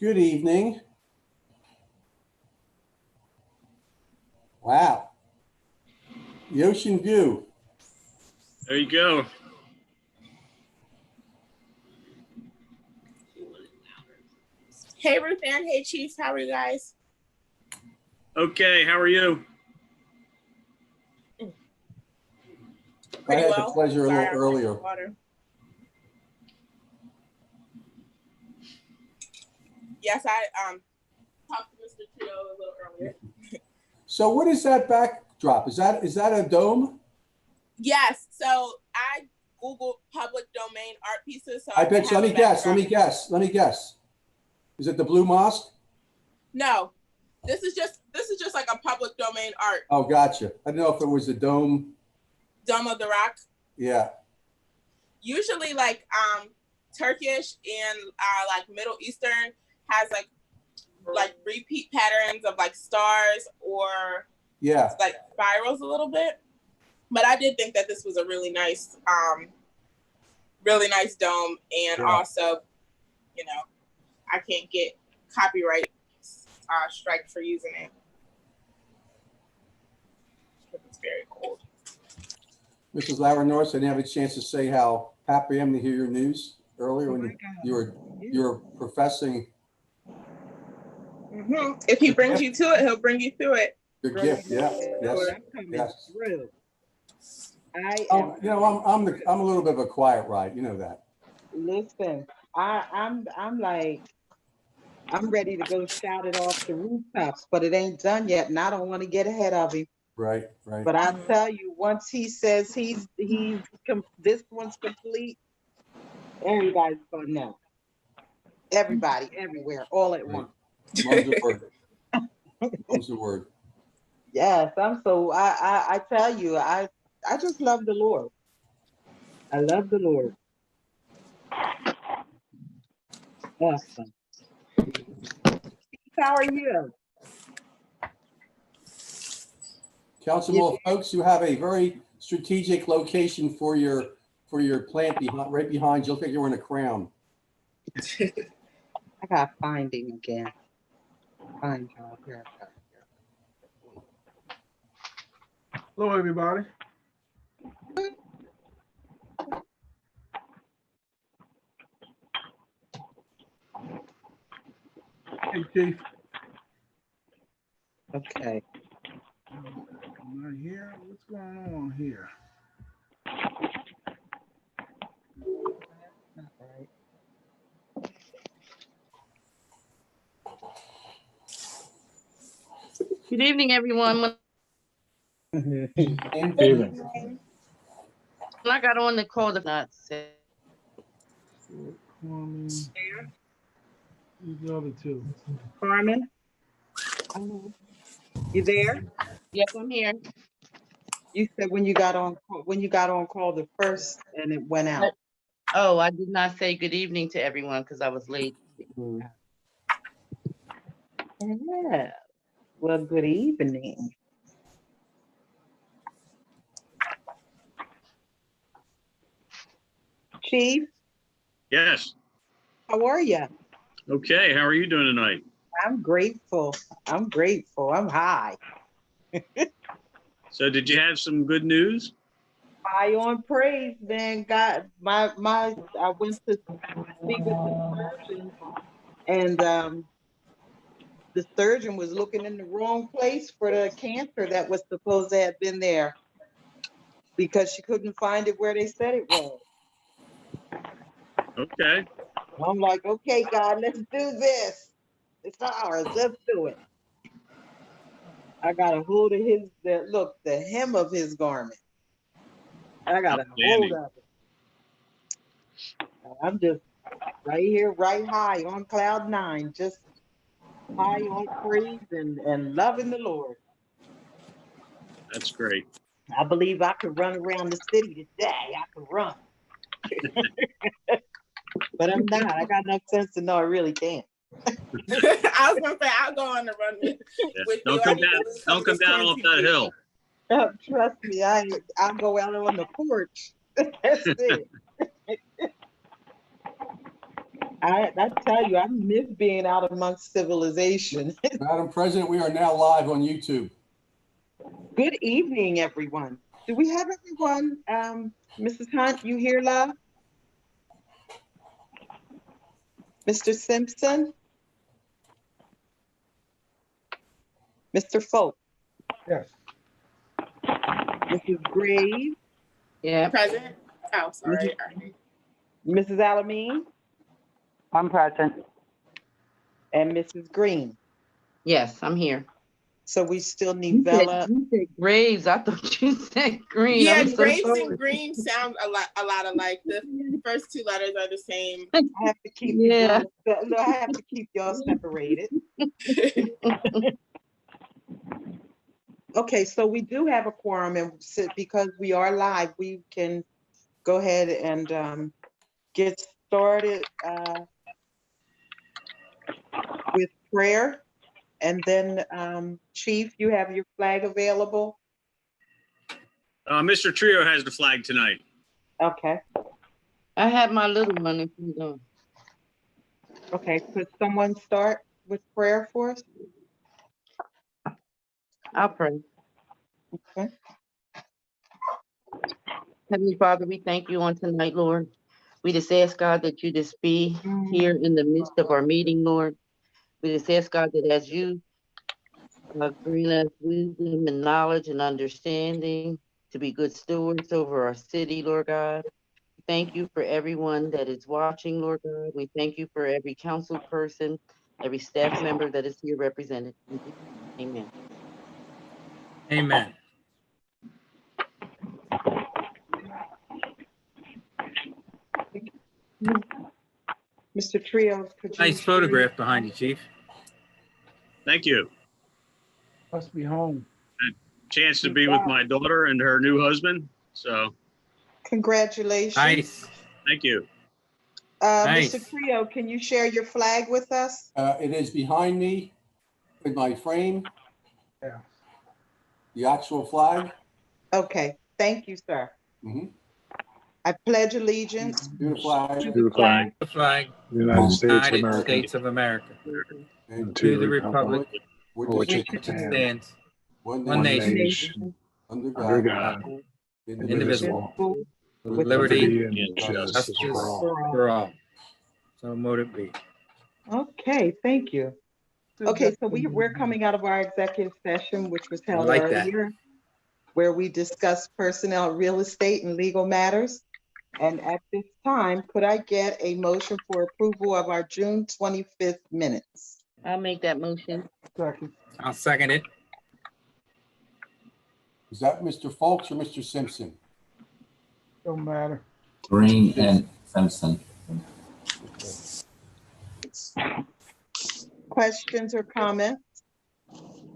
Good evening. Wow. The ocean view. There you go. Hey, Ruth Ann. Hey, Chiefs. How are you guys? Okay, how are you? I had well. the pleasure Sorry, a little earlier. Yes, I talked to Mr. Trio a little earlier. So what is that backdrop? Is that a dome? Yes. So I Googled public domain art pieces. So I bet you. Let me guess. Is it the Blue Mosque? No. This is just like a public domain art. Oh, gotcha. I didn't know if it was the dome. Dome of the Rock. Yeah. Usually like Turkish and like Middle Eastern has like repeat patterns of like stars or like spirals a little bit. But I did think that this was a really nice dome, and also, you know, I can't get copyright strike for using it. It's very cold. Mrs. Lara Norris, I didn't have a chance to say how happy I am to hear your news earlier when you were professing. Mm-hmm. If he brings you to it, he'll bring you through it. Your gift, yes. Through. I'm a little bit of a quiet ride, you know that. Listen, I'm ready to go shout it off the rooftops, but it ain't done yet, and I don't want to get ahead of him. Right. But I tell you, once he says this one's complete, everybody's gonna know. Everybody, everywhere, all at once. Mom's the word. Mom's the word. Yes, I tell you, I just love the Lord. I love the Lord. Awesome. How are you? Councilman folks, you have a very strategic location for your plant right behind you. Look like you're in a crown. I got finding again. Find y'all here. Hello, everybody. Hey, Chief. Okay. Right here. What's going on here? All right. Good evening, everyone. Evening. When I got on the call, the not say. Who's the other two? Carmen, you there? Yes, I'm here. You said when you got on call the first and it went out. Oh, I did not say good evening to everyone because I was late. Yeah. Well, good evening. Chief, Yes. how are you? Okay, how are you doing tonight? I'm grateful. I'm high. So did you have some good news? High on praise, man. God, I went to speak with the surgeon, and the surgeon was looking in the wrong place for the cancer that was supposed to have been there because she couldn't find it where they said it was. Okay. I'm like, okay, God, let's do this. It's ours. Let's do it. I got a hold of the hem of his garment. I got a hold of it. I'm just right here, right high on cloud 9, just high on praise and loving the Lord. That's great. I believe I could run around the city today. I could run. But I'm not. I got enough sense to know I really can't. I was gonna say I'll go on the run with you. Don't come down off that hill. Trust me, I'll go out on the porch. That's it. I tell you, I miss being out amongst civilization. Madam President, we are now live on YouTube. Good evening, everyone. Do we have everyone? Mrs. Hunt, you here, love? Mr. Simpson? Mr. Folk? Yes. Mrs. Graves? Yeah, Present. Oh, sorry. Mrs. Alameen? I'm present. And Mrs. Green? yes, I'm here. So we still need You said, Bella. you said Graves. I thought you said Green. Yeah, I'm so grapes sorry. and green sound a lot alike. The first two letters are the same. I have to keep Yeah. I have to keep y'all separated. Okay, so we do have a quorum, and because we are live, we can go ahead and get started with prayer. And then, Chief, you have your flag available? Mr. Trio has the flag tonight. Okay, I have my little one. If you know. okay. Could someone start with prayer for us? I'll pray. Okay. Heavenly Father, we thank you on tonight, Lord. We just ask, God, that you just be here in the midst of our meeting, Lord. We just ask, God, that as you grant us wisdom and knowledge and understanding to be good stewards over our city, Lord God. Thank you for everyone that is watching, Lord God. We thank you for every council person, every staff member that is here represented. Amen. Amen. Mr. Trio, could you? Nice photograph behind you, Chief. Thank you. Must be home. Chance to be with my daughter and her new husband. So Congratulations. Nice. thank you. Nice. Mr. Trio, can you share your flag with us? It is behind me in my frame, Yeah. the actual flag. Okay, thank you, sir. Mhm. I pledge allegiance To the flag to The flag. The flag. The United States of United America, States of America. and and To the republic which for which is it which stands, stands one one nation, nation under under God, God, indivisible, indivisible, with with liberty liberty and and justice justice for all. for all. So mote it be. Okay, thank you. Okay, so we're coming out of our executive session, which was held like that. earlier, where we discussed personnel, real estate, and legal matters. And at this time, could I get a motion for approval of our June 25th minutes? I'll make that motion. Second. I'll second it. Is that Mr. Folks or Mr. Simpson? Don't matter. Green and Simpson. Questions or comments?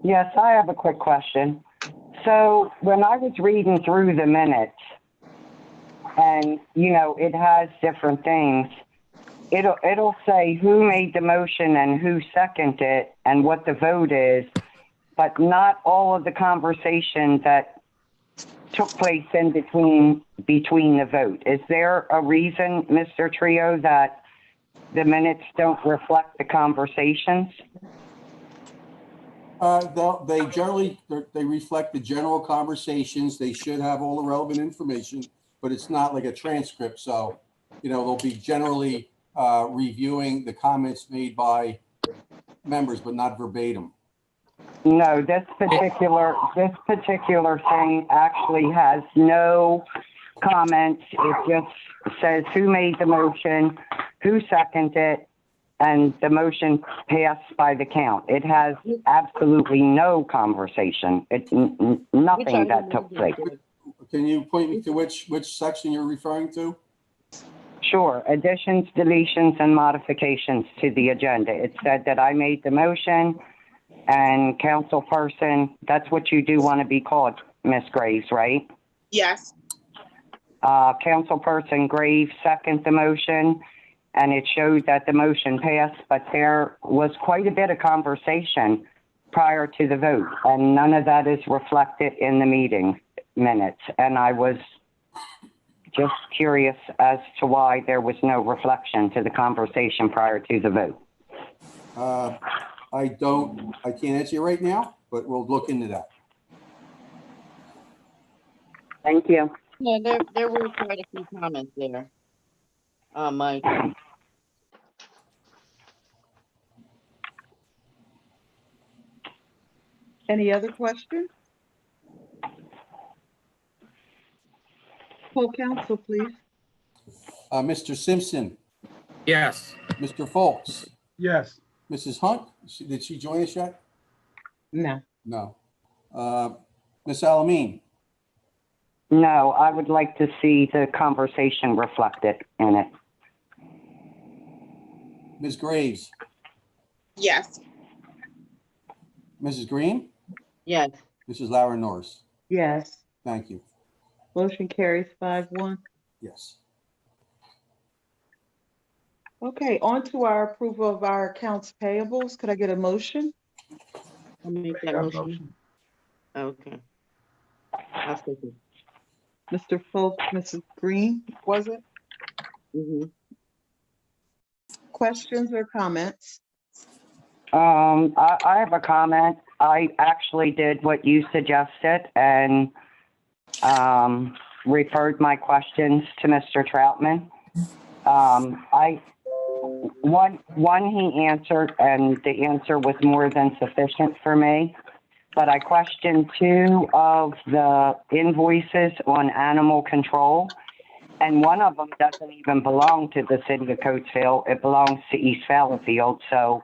Yes, I have a quick question. So when I was reading through the minutes, and it has different things, it'll say who made the motion and who seconded it and what the vote is, but not all of the conversation that took place in between the vote. Is there a reason, Mr. Trio, that the minutes don't reflect the conversations? They generally reflect the general conversations. They should have all the relevant information, but it's not like a transcript. So, they'll be generally reviewing the comments made by members, but not verbatim. No, this particular thing actually has no comments. It just says who made the motion, who seconded it, and the motion passed by the count. It has absolutely no conversation. Nothing that took place. Can you point me to which section you're referring to? Sure. Additions, deletions, and modifications to the agenda. It said that I made the motion, and councilperson, that's what you do want to be called, Ms. Graves, right? Yes. Councilperson Graves seconded the motion, and it showed that the motion passed, but there was quite a bit of conversation prior to the vote, and none of that is reflected in the meeting minutes. And I was just curious as to why there was no reflection to the conversation prior to the vote. I can't answer you right now, but we'll look into that. Thank you. Yeah, there were quite a few comments there. Mike. Any other questions? Full council, please. Mr. Simpson, Yes. Mr. Folks, Yes. Mrs. Hunt, did she join us yet? No. No. Ms. Alameen, No, I would like to see the conversation reflected in it. Ms. Graves, Yes. Mrs. Green, Yes. Mrs. Lara Norris. Yes. Thank you. Motion carries 5-1. Yes. Okay, on to our approval of our accounts payables. Could I get a motion? I'll make that motion. Okay. I'll second. Mr. Folks, Mrs. Green, was it? Mm-hmm. Questions or comments? I have a comment. I actually did what you suggested and referred my questions to Mr. Troutman. One he answered, and the answer was more than sufficient for me. But I questioned 2 of the invoices on animal control, and one of them doesn't even belong to the city of Coatesville. It belongs to East Fallowfield. So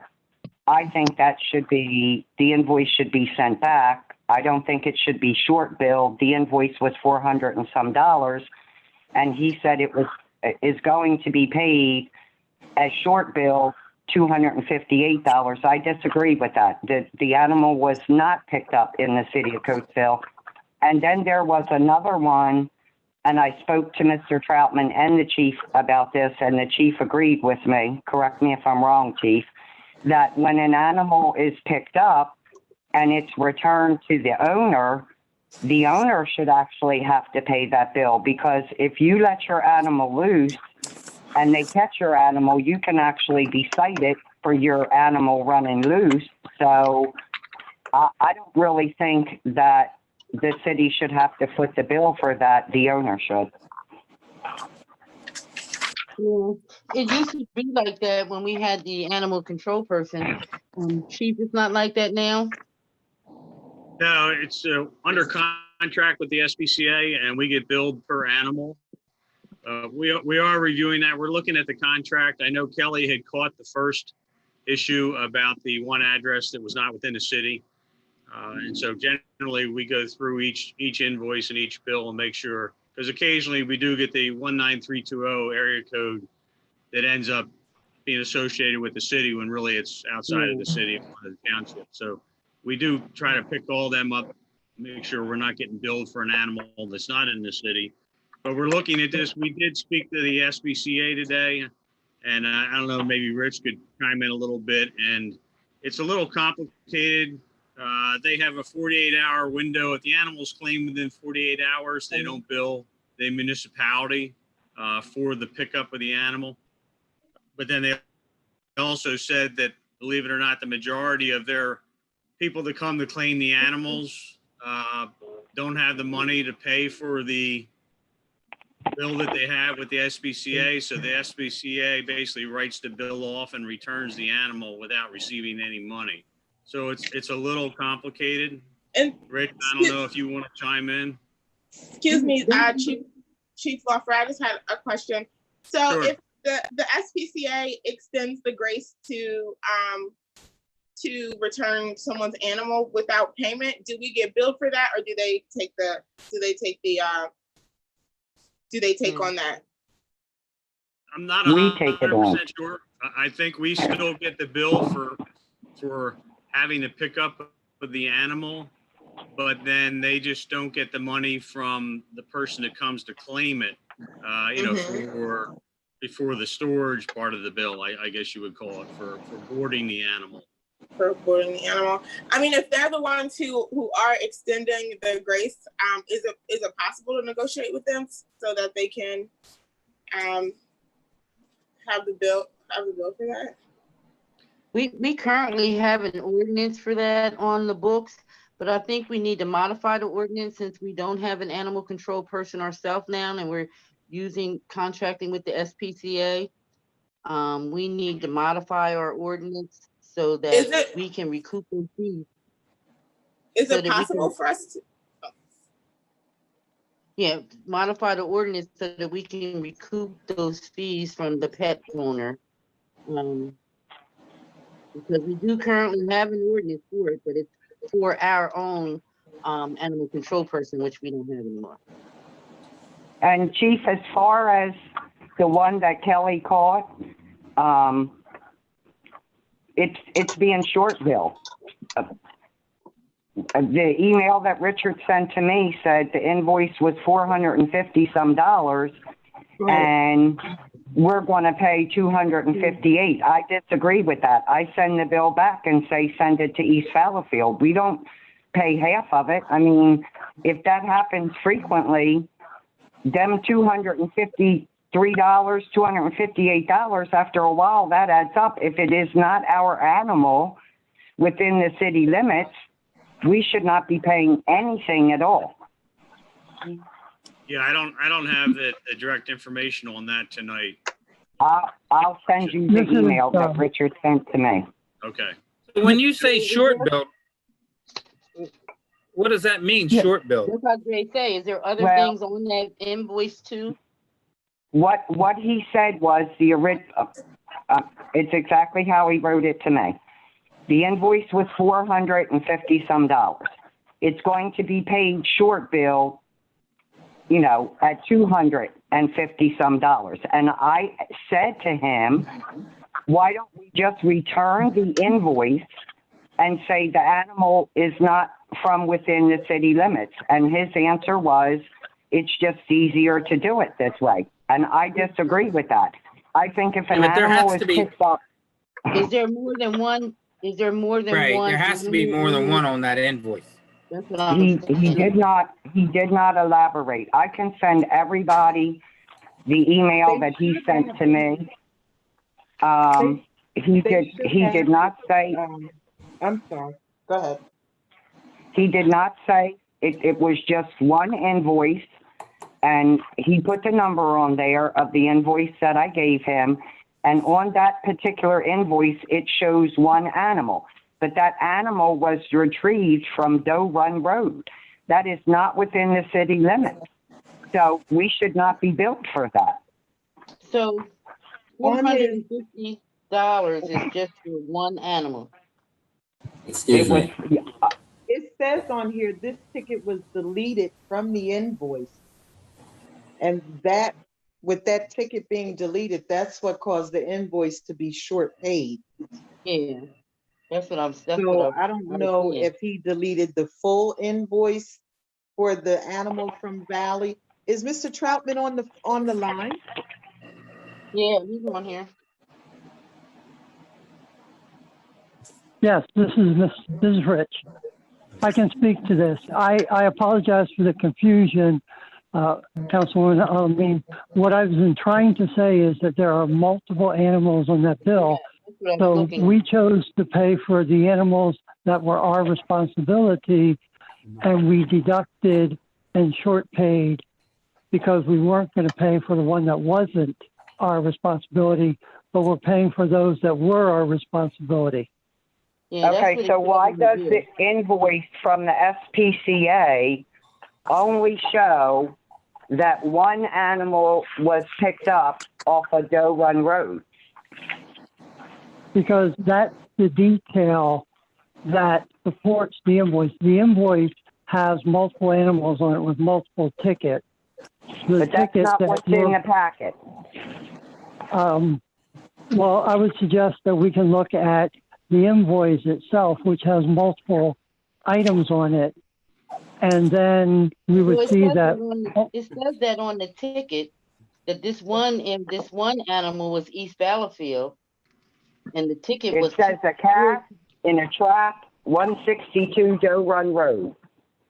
I think that the invoice should be sent back. I don't think it should be short billed. The invoice was $400 and some, and he said is going to be paid as short bill $258. I disagree with that. The animal was not picked up in the city of Coatesville. And then there was another one, and I spoke to Mr. Troutman and the chief about this, and the chief agreed with me. Correct me if I'm wrong, chief, that when an animal is picked up and it's returned to the owner should actually have to pay that bill, because if you let your animal loose and they catch your animal, you can actually be cited for your animal running loose. So I don't really think that the city should have to foot the bill for that. The owner should. Yeah. It used to be like that when we had the animal control person. Chief, it's not like that now? No, it's under contract with the SPCA, and we get billed per animal. We are reviewing that. We're looking at the contract. I know Kelly had caught the first issue about the one address that was not within the city. And so generally we go through each invoice and each bill and make sure, because occasionally we do get the 19320 area code that ends up being associated with the city when really it's outside of the city of the township. So we do try to pick all them up, make sure we're not getting billed for an animal that's not in the city. But we're looking at this. We did speak to the SPCA today, and I don't know, maybe Rich could chime in a little bit. And it's a little complicated. They have a 48-hour window. If the animal's claimed within 48 hours, they don't bill the municipality for the pickup of the animal. But then they also said that, believe it or not, the majority of their people that come to claim the animals don't have the money to pay for the bill that they have with the SPCA. So the SPCA basically writes the bill off and returns the animal without receiving any money. So it's a little complicated. And Rick, I don't know if you want to chime in. excuse me, Chief Lawford, I just had a question. So Sure. if the SPCA extends the grace to return someone's animal without payment, do we get billed for that, or do they take on that? I'm not We take it on. 100% sure. I think we still get the bill for having to pick up the animal, but then they just don't get the money from the person that comes to claim it, before the storage part of the bill, I guess you would call it, for boarding the animal. for boarding the animal. I mean, if they're the ones who are extending the grace, is it possible to negotiate with them so that they can have the bill for that? We currently have an ordinance for that on the books, but I think we need to modify the ordinance since we don't have an animal control person ourselves now, and we're contracting with the SPCA. We need to modify our ordinance so that we can recoup those fees. Is it possible for us to? Yeah, modify the ordinance so that we can recoup those fees from the pet owner. Because we do currently have an ordinance for it, but it's for our own animal control person, which we don't have anymore. And Chief, as far as the one that Kelly caught, it's being short bill. The email that Richard sent to me said the invoice was $450 some, and we're going to pay $258. I disagree with that. I send the bill back and say send it to East Fallowfield. We don't pay half of it. I mean, if that happens frequently, them $258, after a while, that adds up. If it is not our animal within the city limits, we should not be paying anything at all. Yeah, I don't have the direct information on that tonight. I'll send you the email that Richard sent to me. Okay. When you say short bill, what does that mean, short bill? That's what they say. Is there other things on that invoice too? What he said was it's exactly how he wrote it to me. The invoice was $450 some. It's going to be paid short bill, at $250 some. And I said to him, why don't we just return the invoice and say the animal is not from within the city limits? And his answer was, it's just easier to do it this way. And I disagree with that. I think if an animal is picked up. Is there more than one? Is there more than right, one? there has to be more than one on that invoice. That's what He did not elaborate. I can send everybody the email that he sent to me. He did not say. I'm sorry. Go ahead. He did not say it was just one invoice, and he put the number on there of the invoice that I gave him. And on that particular invoice, it shows one animal. But that animal was retrieved from Doe Run Road. That is not within the city limits. So we should not be billed for that. So $450 is just for one animal. Excuse me. It says on here, this ticket was deleted from the invoice. And that, with that ticket being deleted, that's what caused the invoice to be short paid. Yeah, that's what I'm saying. So I don't know if he deleted the full invoice for the animal from Valley. Is Mr. Troutman on the line? Yeah, he's on here. Yes, this is Rich. I can speak to this. I apologize for the confusion, Councilwoman. What I've been trying to say is that there are multiple animals on that bill. So we chose to pay for the animals that were our responsibility, and we deducted and short paid because we weren't going to pay for the one that wasn't our responsibility, but we're paying for those that were our responsibility. Yeah, okay, so why does the invoice from the SPCA only show that one animal was picked up off of Doe Run Road? Because that's the detail that supports the invoice. The invoice has multiple animals on it with multiple tickets. But that's not what's in the packet. Well, I would suggest that we can look at the invoice itself, which has multiple items on it, and then we would see that. It says that on the ticket that this one animal was East Fallowfield, and the ticket was. It says a calf. in a trap, 162 Doe Run Road.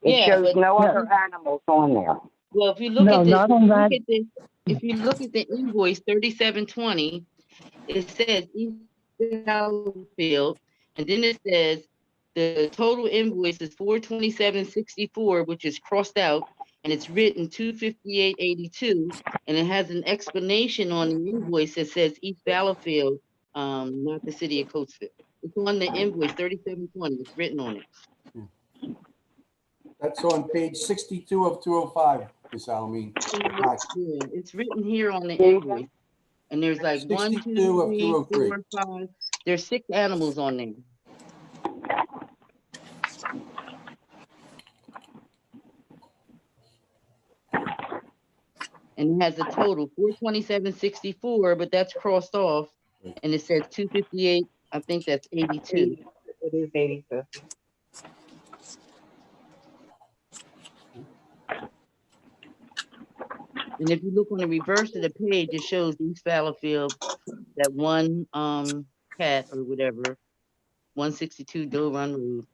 It Yeah, shows but- no other animals on there. Well, if you look No, at the, not on that. if you look at the invoice 3720, it says East Battlefield, and then it says the total invoice is 427.64, which is crossed out, and it's written 258.82, and it has an explanation on the invoice that says East Battlefield, not the city of Coatesville. It's on the invoice 3720. It's written on it. That's on page 62 of 205, Ms. Alameen. Hi. Yeah, it's written here on the invoice. And there's like 1, 2, 62 of 3, 203. 4, 5. There's 6 animals on there. And it has a total 427.64, but that's crossed off. And it says 258. I think that's 82. It is 82. And if you look on the reverse of the page, it shows East Fallowfield, that one cat or whatever, 162 Doe Run Road.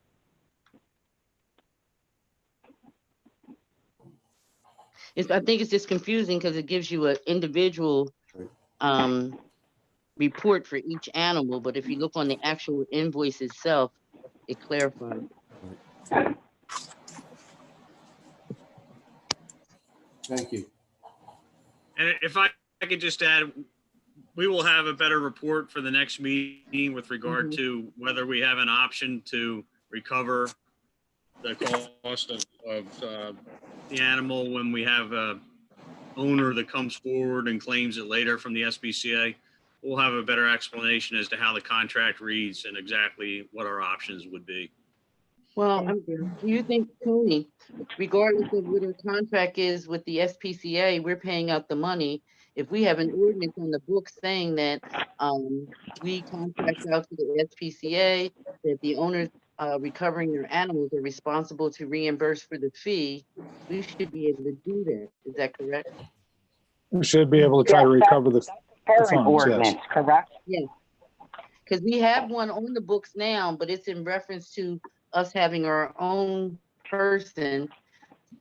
I think it's just confusing because it gives you an individual report for each animal, but if you look on the actual invoice itself, it clarifies. Thank you. And if I could just add, we will have a better report for the next meeting with regard to whether we have an option to recover the cost of the animal when we have a owner that comes forward and claims it later from the SPCA. We'll have a better explanation as to how the contract reads and exactly what our options would be. Well, do you think, Tony, regardless of what our contract is with the SPCA, we're paying out the money. If we have an ordinance on the book saying that we contract out to the SPCA, that the owners recovering their animals are responsible to reimburse for the fee, we should be able to do that. Is that correct? We should be able to try to recover the Current funds, ordinance, yes. correct? Yes. Because we have one on the books now, but it's in reference to us having our own person.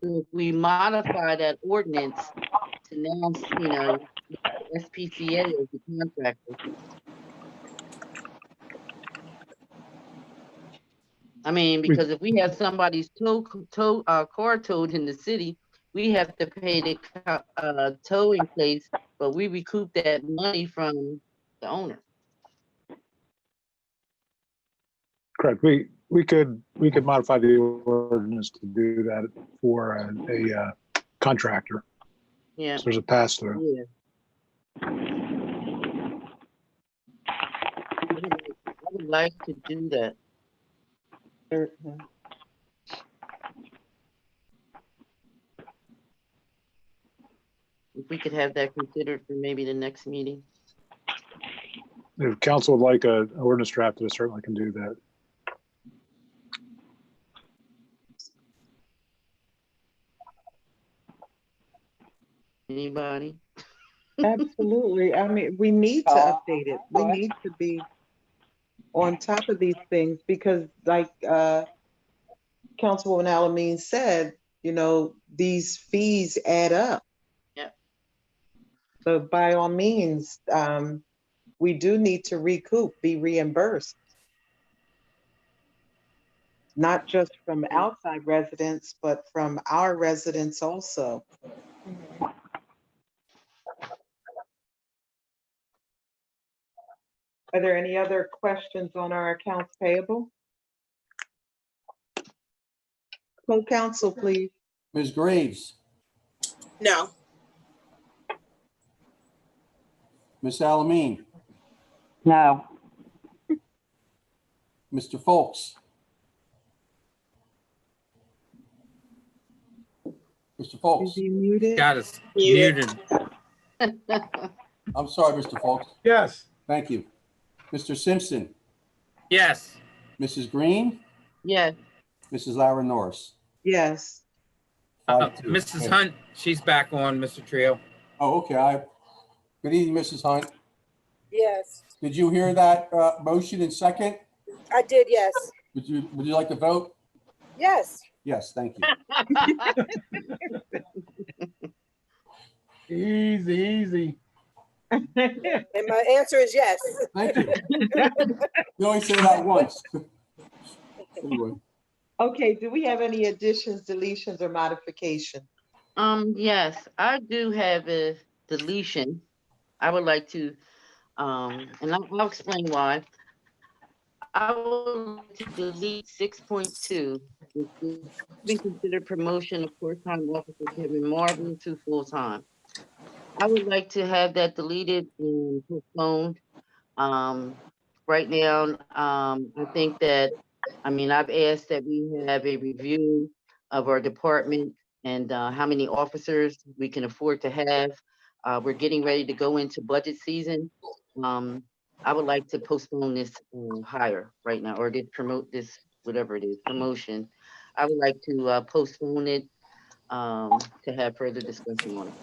So if we modify that ordinance to now, SPCA as the contractor. I mean, because if we have somebody's car towed in the city, we have to pay the towing place, but we recoup that money from the owner. Correct. We could modify the ordinance to do that for a contractor. Yeah. So there's a pass through. Yeah. I would like to do that. If we could have that considered for maybe the next meeting. If council would like an ordinance drafted, it certainly can do that. Anybody? Absolutely. I mean, we need to update it. We need to be on top of these things because like Councilwoman Alameen said, these fees add up. Yeah. So by all means, we do need to be reimbursed. Not just from outside residents, but from our residents also. Are there any other questions on our accounts payable? Co-counsel, please. Ms. Graves, No. Ms. Alameen, No. Mr. Folks. Mr. Folks. Is he muted? Got us muted. I'm sorry, Mr. Folks. Yes. Thank you. Mr. Simpson, Yes. Mrs. Green, Yes. Mrs. Lara Norris. Yes. 5-2. Mrs. Hunt, she's back on, Mr. Trio. Oh, okay. Good evening, Mrs. Hunt. Yes. Did you hear that motion in second? I did, yes. Would you like to vote? Yes. Yes, thank you. Easy, easy. And my answer is yes. Thank you. You only say that once. Anyway. Okay, do we have any additions, deletions, or modifications? Yes, I do have a deletion. I would like to, and I'll explain why. I would like to delete 6.2, which is be considered promotion of part-time officer Kevin Marvin to full-time. I would like to have that deleted and postponed. Right now, I think that, I've asked that we have a review of our department and how many officers we can afford to have. We're getting ready to go into budget season. I would like to postpone this hire right now, or to promote this, whatever it is, promotion. I would like to postpone it to have further discussion on it.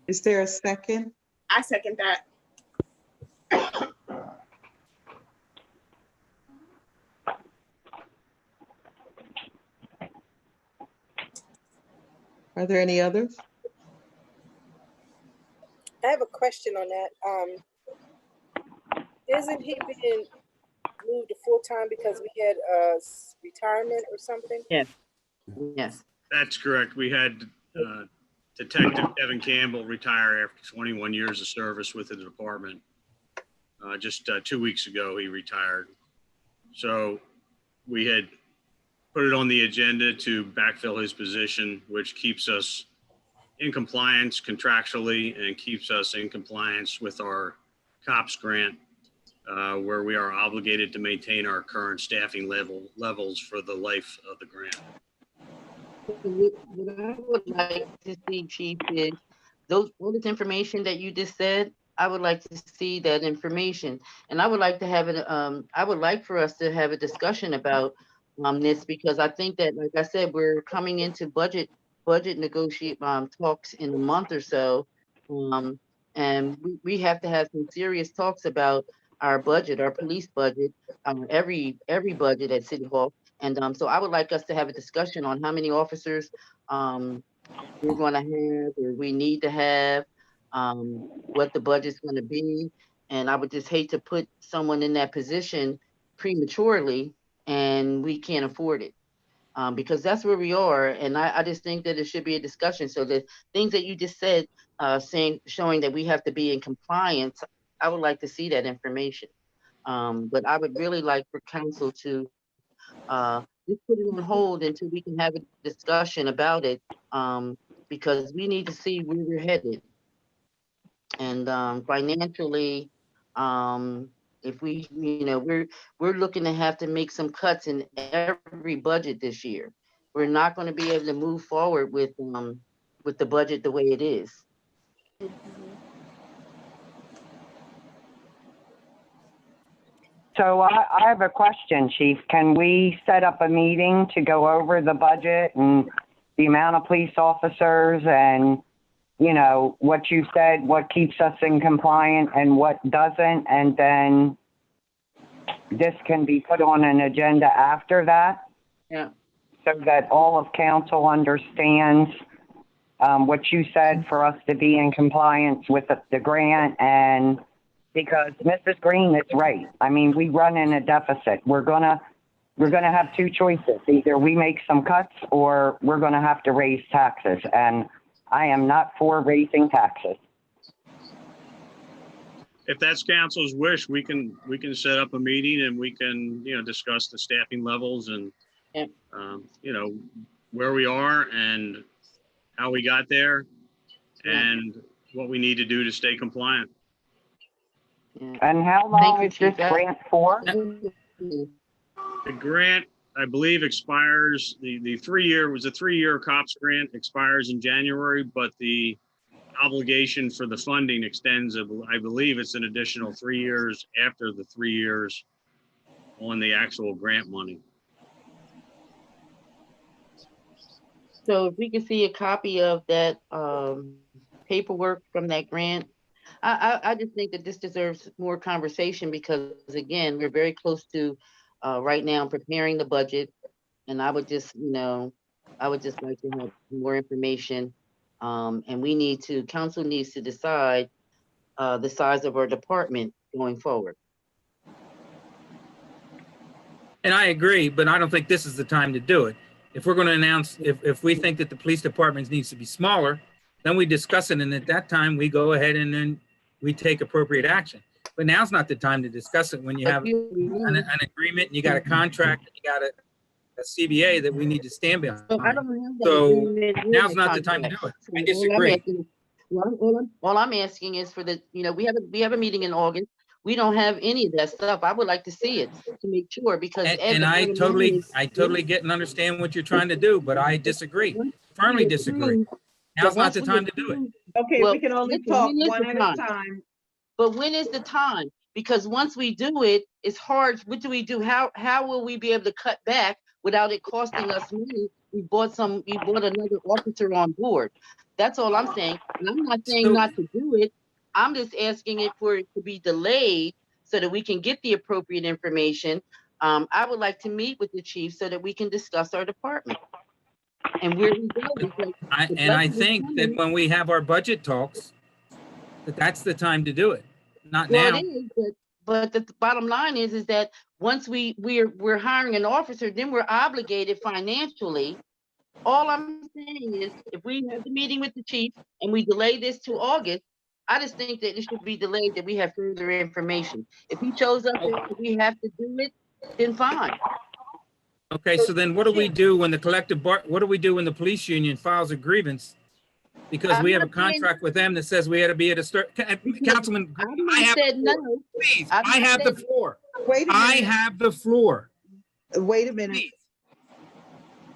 Is there a second? I second that. Are there any others? I have a question on that. Isn't he being moved to full-time because we had a retirement or something? Yes. Yes. That's correct. We had Detective Kevin Campbell retire after 21 years of service with the department. Just 2 weeks ago, he retired. So we had put it on the agenda to backfill his position, which keeps us in compliance contractually and keeps us in compliance with our COPS grant, where we are obligated to maintain our current staffing levels for the life of the grant. What I would like to see, Chief, is all this information that you just said. I would like to see that information, and I would like to have it. I would like for us to have a discussion about this, because I think that, like I said, we're coming into budget negotiate talks in a month or so, and we have to have some serious talks about our budget, our police budget, every budget at City Hall. And so I would like us to have a discussion on how many officers we're going to have, or we need to have, what the budget's going to be. And I would just hate to put someone in that position prematurely and we can't afford it, because that's where we are. And I just think that it should be a discussion. So the things that you just said, showing that we have to be in compliance, I would like to see that information. But I would really like for council to just put it on hold until we can have a discussion about it, because we need to see where we're headed. And financially, if we, we're looking to have to make some cuts in every budget this year. We're not going to be able to move forward with the budget the way it is. So I have a question, Chief. Can we set up a meeting to go over the budget and the amount of police officers and, what you said, what keeps us in compliance and what doesn't? And then this can be put on an agenda after that? Yeah. So that all of council understands what you said for us to be in compliance with the grant. And because Mrs. Green is right. I mean, we run in a deficit. We're gonna have two choices. Either we make some cuts or we're gonna have to raise taxes. And I am not for raising taxes. If that's council's wish, we can set up a meeting and we can, discuss the staffing levels and, where we are and how we got there and what we need to do to stay compliant. And how long is this grant for? The grant, I believe, expires, the 3-year was a 3-year COPS grant, expires in January, but the obligation for the funding extends, I believe it's an additional 3 years after the 3 years on the actual grant money. So if we can see a copy of that paperwork from that grant, I just think that this deserves more conversation because again, we're very close to right now preparing the budget. And I would just, I would just like to have more information. And council needs to decide the size of our department going forward. And I agree, but I don't think this is the time to do it. If we're going to announce, if we think that the police department needs to be smaller, then we discuss it. And at that time, we go ahead and then we take appropriate action. But now's not the time to discuss it when you have an agreement, and you got a contract, and you got a CBA that we need to stand behind. So now's not the time to do it. I disagree. All I'm asking is for the, we have a meeting in August. We don't have any of that stuff. I would like to see it to make sure because and I totally get and understand what you're trying to do, but I disagree. Firmly disagree. Now's not the time to do it. Okay, we can only talk one at a time. But when is the time? Because once we do it, it's hard. What do we do? How will we be able to cut back without it costing us money? We bought another officer on board. That's all I'm saying. And I'm not saying not to do it. I'm just asking it for it to be delayed so that we can get the appropriate information. I would like to meet with the chief so that we can discuss our department and where we go. I think that when we have our budget talks, that's the time to do it. Not now. It is, but the bottom line is that once we're hiring an officer, then we're obligated financially. All I'm saying is if we have the meeting with the chief and we delay this to August, I just think that it should be delayed, that we have further information. If he shows up and we have to do it, then fine. Okay, so then what do we do when what do we do when the police union files a grievance? Because we have a contract with them that says we had to be at a Councilman, I have the floor. Wait a minute. I have the floor. Wait a minute. Please.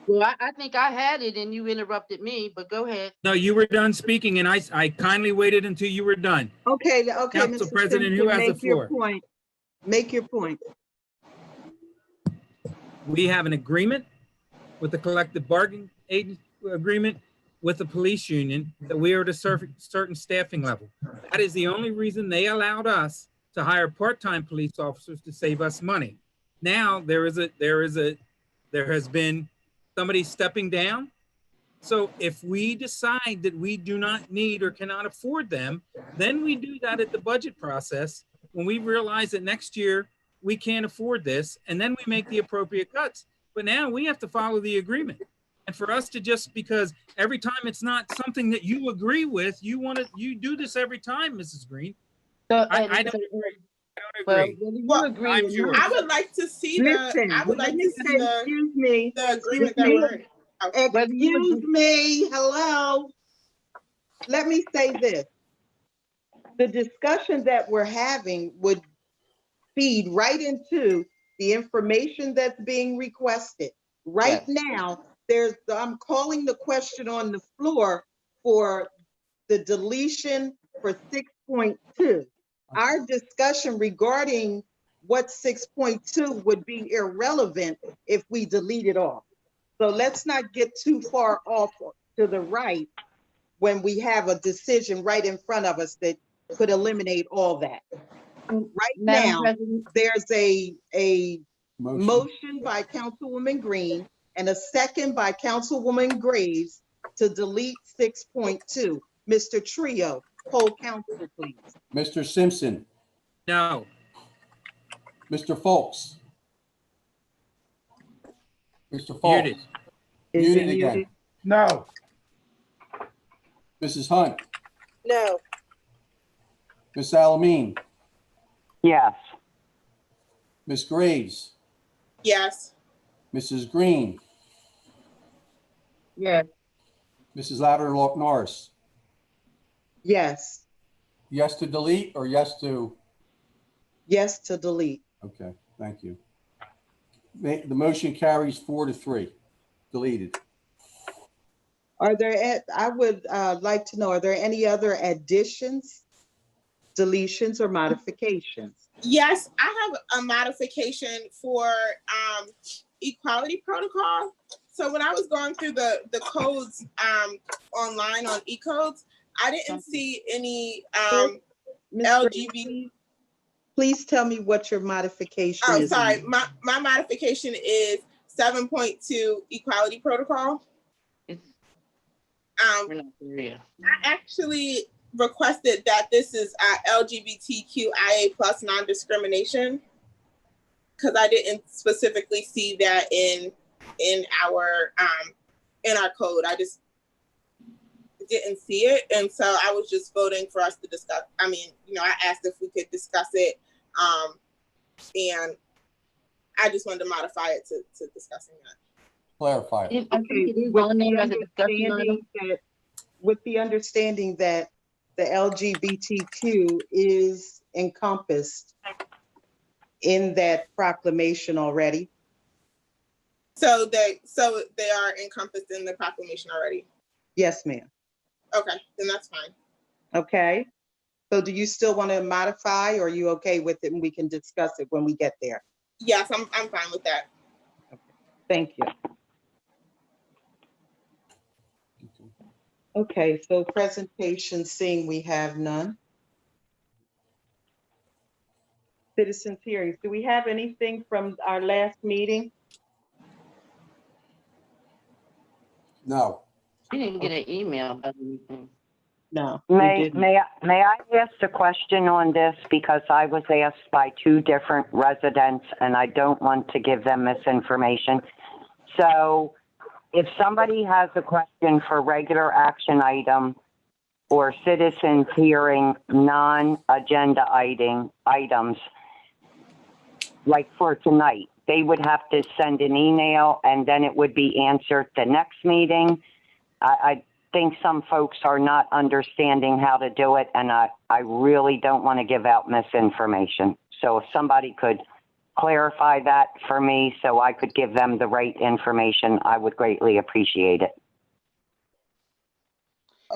Well, I think I had it and you interrupted me, but go ahead. No, you were done speaking and I kindly waited until you were done. Okay, Council Mr. President, who has the floor? Make your point. We have an agreement with the collective bargaining agreement with the police union that we are at a certain staffing level. That is the only reason they allowed us to hire part-time police officers to save us money. Now there has been somebody stepping down. So if we decide that we do not need or cannot afford them, then we do that at the budget process when we realize that next year we can't afford this, and then we make the appropriate cuts. But now we have to follow the agreement. And for us to just, because every time it's not something that you agree with, you do this every time, Mrs. Green. I don't agree. I would like to see the agreement that Excuse me, hello. Let me say this. The discussion that we're having would feed right into the information that's being requested. Right now, I'm calling the question on the floor for the deletion for 6.2. Our discussion regarding what 6.2 would be irrelevant if we delete it off. So let's not get too far off to the right when we have a decision right in front of us that could eliminate all that. Right now, there's a motion by Councilwoman Green and a second by Councilwoman Graves to delete 6.2. Mr. Trio, poll council, please. Mr. Simpson. No. Mr. Folks. Mr. Folks. Muted. Muted again. No. Mrs. Hunt. No. Miss Alameen. Yes. Miss Graves. Yes. Mrs. Green. Yes. Mrs. Louderlock Norris. Yes. Yes to delete or yes to? Yes to delete. Okay, thank you. The motion carries 4-3. Deleted. Are there, I would like to know, are there any other additions, deletions, or modifications? Yes, I have a modification for equality protocol. So when I was going through the codes online on eCodes, I didn't see any Ms. LGBT. Please tell me what your modification Oh, is. sorry. My modification is 7.2 equality protocol. We're not there yet. I actually requested that this is LGBTQIA plus non-discrimination because I didn't specifically see that in our code. I just didn't see it, and so I was just voting for us to discuss. I mean, I asked if we could discuss it, and I just wanted to modify it to discussing that. Clarify it. I think it is on there as a discussion item. With the understanding that the LGBTQ is encompassed in that proclamation already. So they are encompassed in the proclamation already. Yes, ma'am. Okay, then that's fine. Okay. So do you still want to modify, or are you okay with it and we can discuss it when we get there? Yes, I'm fine with that. Okay. Thank you. Okay, so presentation, seeing we have none. Citizens hearings, do we have anything from our last meeting? No. We didn't get an email about anything. No. May I ask a question on this, because I was asked by 2 different residents and I don't want to give them misinformation. So if somebody has a question for regular action item or citizens hearing non-agenda items, like for tonight, they would have to send an email and then it would be answered the next meeting. I think some folks are not understanding how to do it, and I really don't want to give out misinformation. So if somebody could clarify that for me so I could give them the right information, I would greatly appreciate it.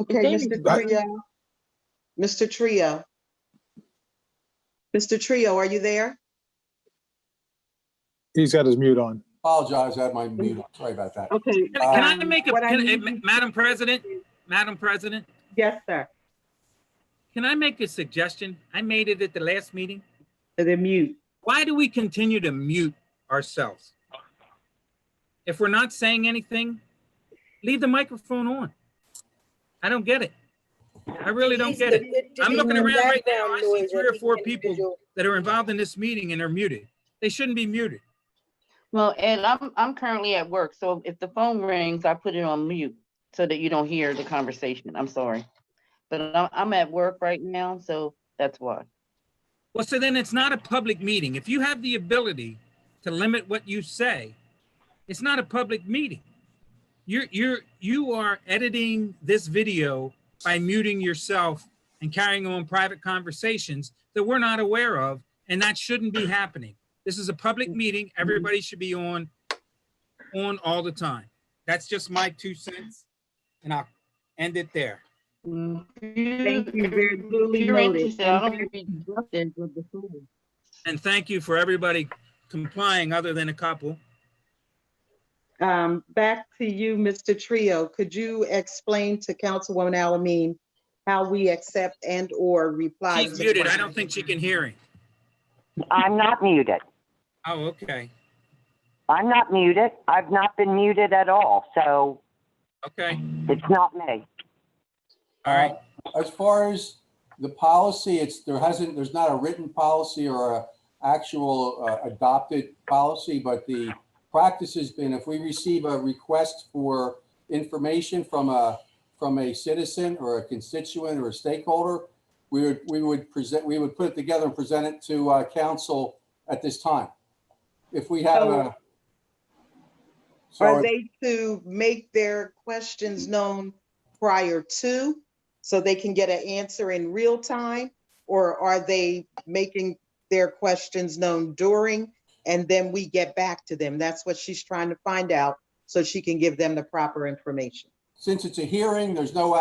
Okay, Mr. Trio. Mr. Trio. Mr. Trio, are you there? He's got his mute on. Apologize, I had my mute on. Sorry about that. Okay. Can I make Madam President? Madam President? Yes, sir. Can I make a suggestion? I made it at the last meeting. The mute. Why do we continue to mute ourselves? If we're not saying anything, leave the microphone on. I don't get it. I really don't get it. I'm looking around right now. I see 3 or 4 people that are involved in this meeting and are muted. They shouldn't be muted. Well, Ed, I'm currently at work, so if the phone rings, I put it on mute so that you don't hear the conversation. I'm sorry, but I'm at work right now, so that's why. Well, so then it's not a public meeting. If you have the ability to limit what you say, it's not a public meeting. You are editing this video by muting yourself and carrying on private conversations that we're not aware of, and that shouldn't be happening. This is a public meeting. Everybody should be on all the time. That's just my 2 cents, and I'll end it there. Thank you, very duly noted. And thank you for everybody complying, other than a couple. Back to you, Mr. Trio. Could you explain to Councilwoman Alameen how we accept and or reply? She's muted. I don't think she can hear him. I'm not muted. Oh, okay. I'm not muted. I've not been muted at all, so okay, it's not me. All right. As far as the policy, there's not a written policy or a actual adopted policy, but the practice has been, if we receive a request for information from a citizen or a constituent or a stakeholder, we would put it together and present it to council at this time. If we have are they to make their questions known prior to, so they can get an answer in real time, or are they making their questions known during and then we get back to them? That's what she's trying to find out so she can give them the proper information. Since it's a hearing, there's no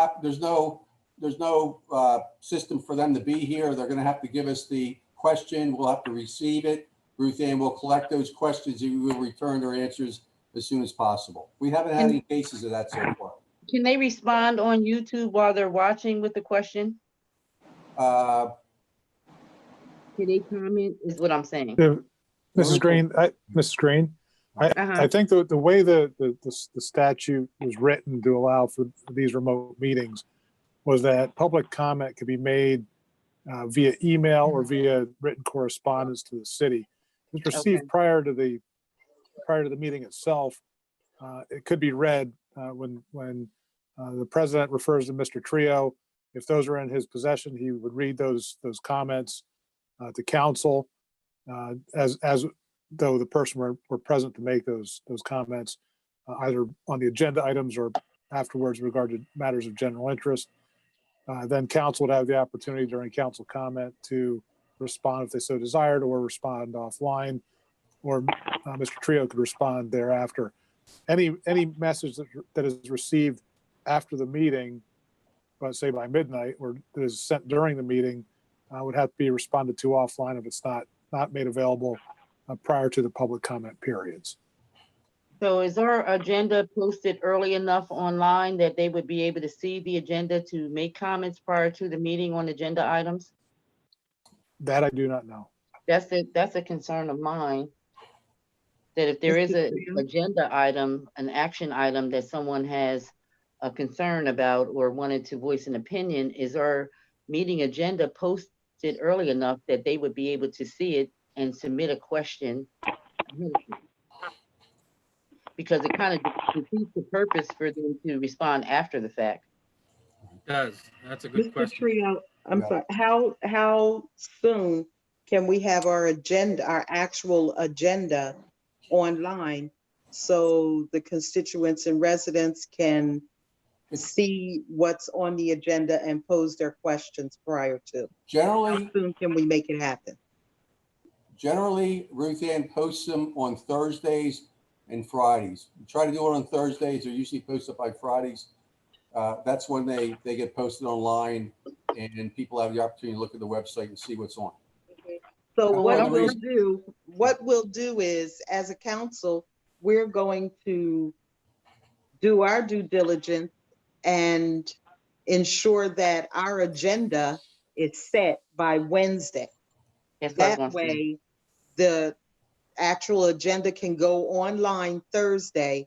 system for them to be here. They're going to have to give us the question. We'll have to receive it. Ruth Ann will collect those questions and we will return their answers as soon as possible. We haven't had any cases of that so far. Can they respond on YouTube while they're watching with the question? Can they comment is what I'm saying. Mrs. Green, Uh-huh. I think the way the statute was written to allow for these remote meetings was that public comment could be made via email or via written correspondence to the city. If it's received prior to the meeting itself, it could be read when the president refers to Mr. Trio. If those are in his possession, he would read those comments to council as though the person were present to make those comments, either on the agenda items or afterwards in regard to matters of general interest. Then council would have the opportunity during council comment to respond if they so desired, or respond offline, or Mr. Trio could respond thereafter. Any message that is received after the meeting, let's say by midnight, or that is sent during the meeting, would have to be responded to offline if it's not made available prior to the public comment periods. So is our agenda posted early enough online that they would be able to see the agenda to make comments prior to the meeting on agenda items? That I do not know. That's a concern of mine. That if there is an agenda item, an action item that someone has a concern about or wanted to voice an opinion, is our meeting agenda posted early enough that they would be able to see it and submit a question? Because it kind of defeats the purpose for them to respond after the fact. It does. That's a good Mr. question. Trio, I'm sorry, how soon can we have our agenda, our actual agenda online, so the constituents and residents can see what's on the agenda and pose their questions prior to? Generally, how soon can we make it happen? Generally, Ruth Ann posts them on Thursdays and Fridays. We try to do it on Thursdays. They're usually posted by Fridays. That's when they get posted online, and people have the opportunity to look at the website and see what's on. So what we'll do is, as a council, we're going to do our due diligence and ensure that our agenda is set by Wednesday. That way, the actual agenda can go online Thursday,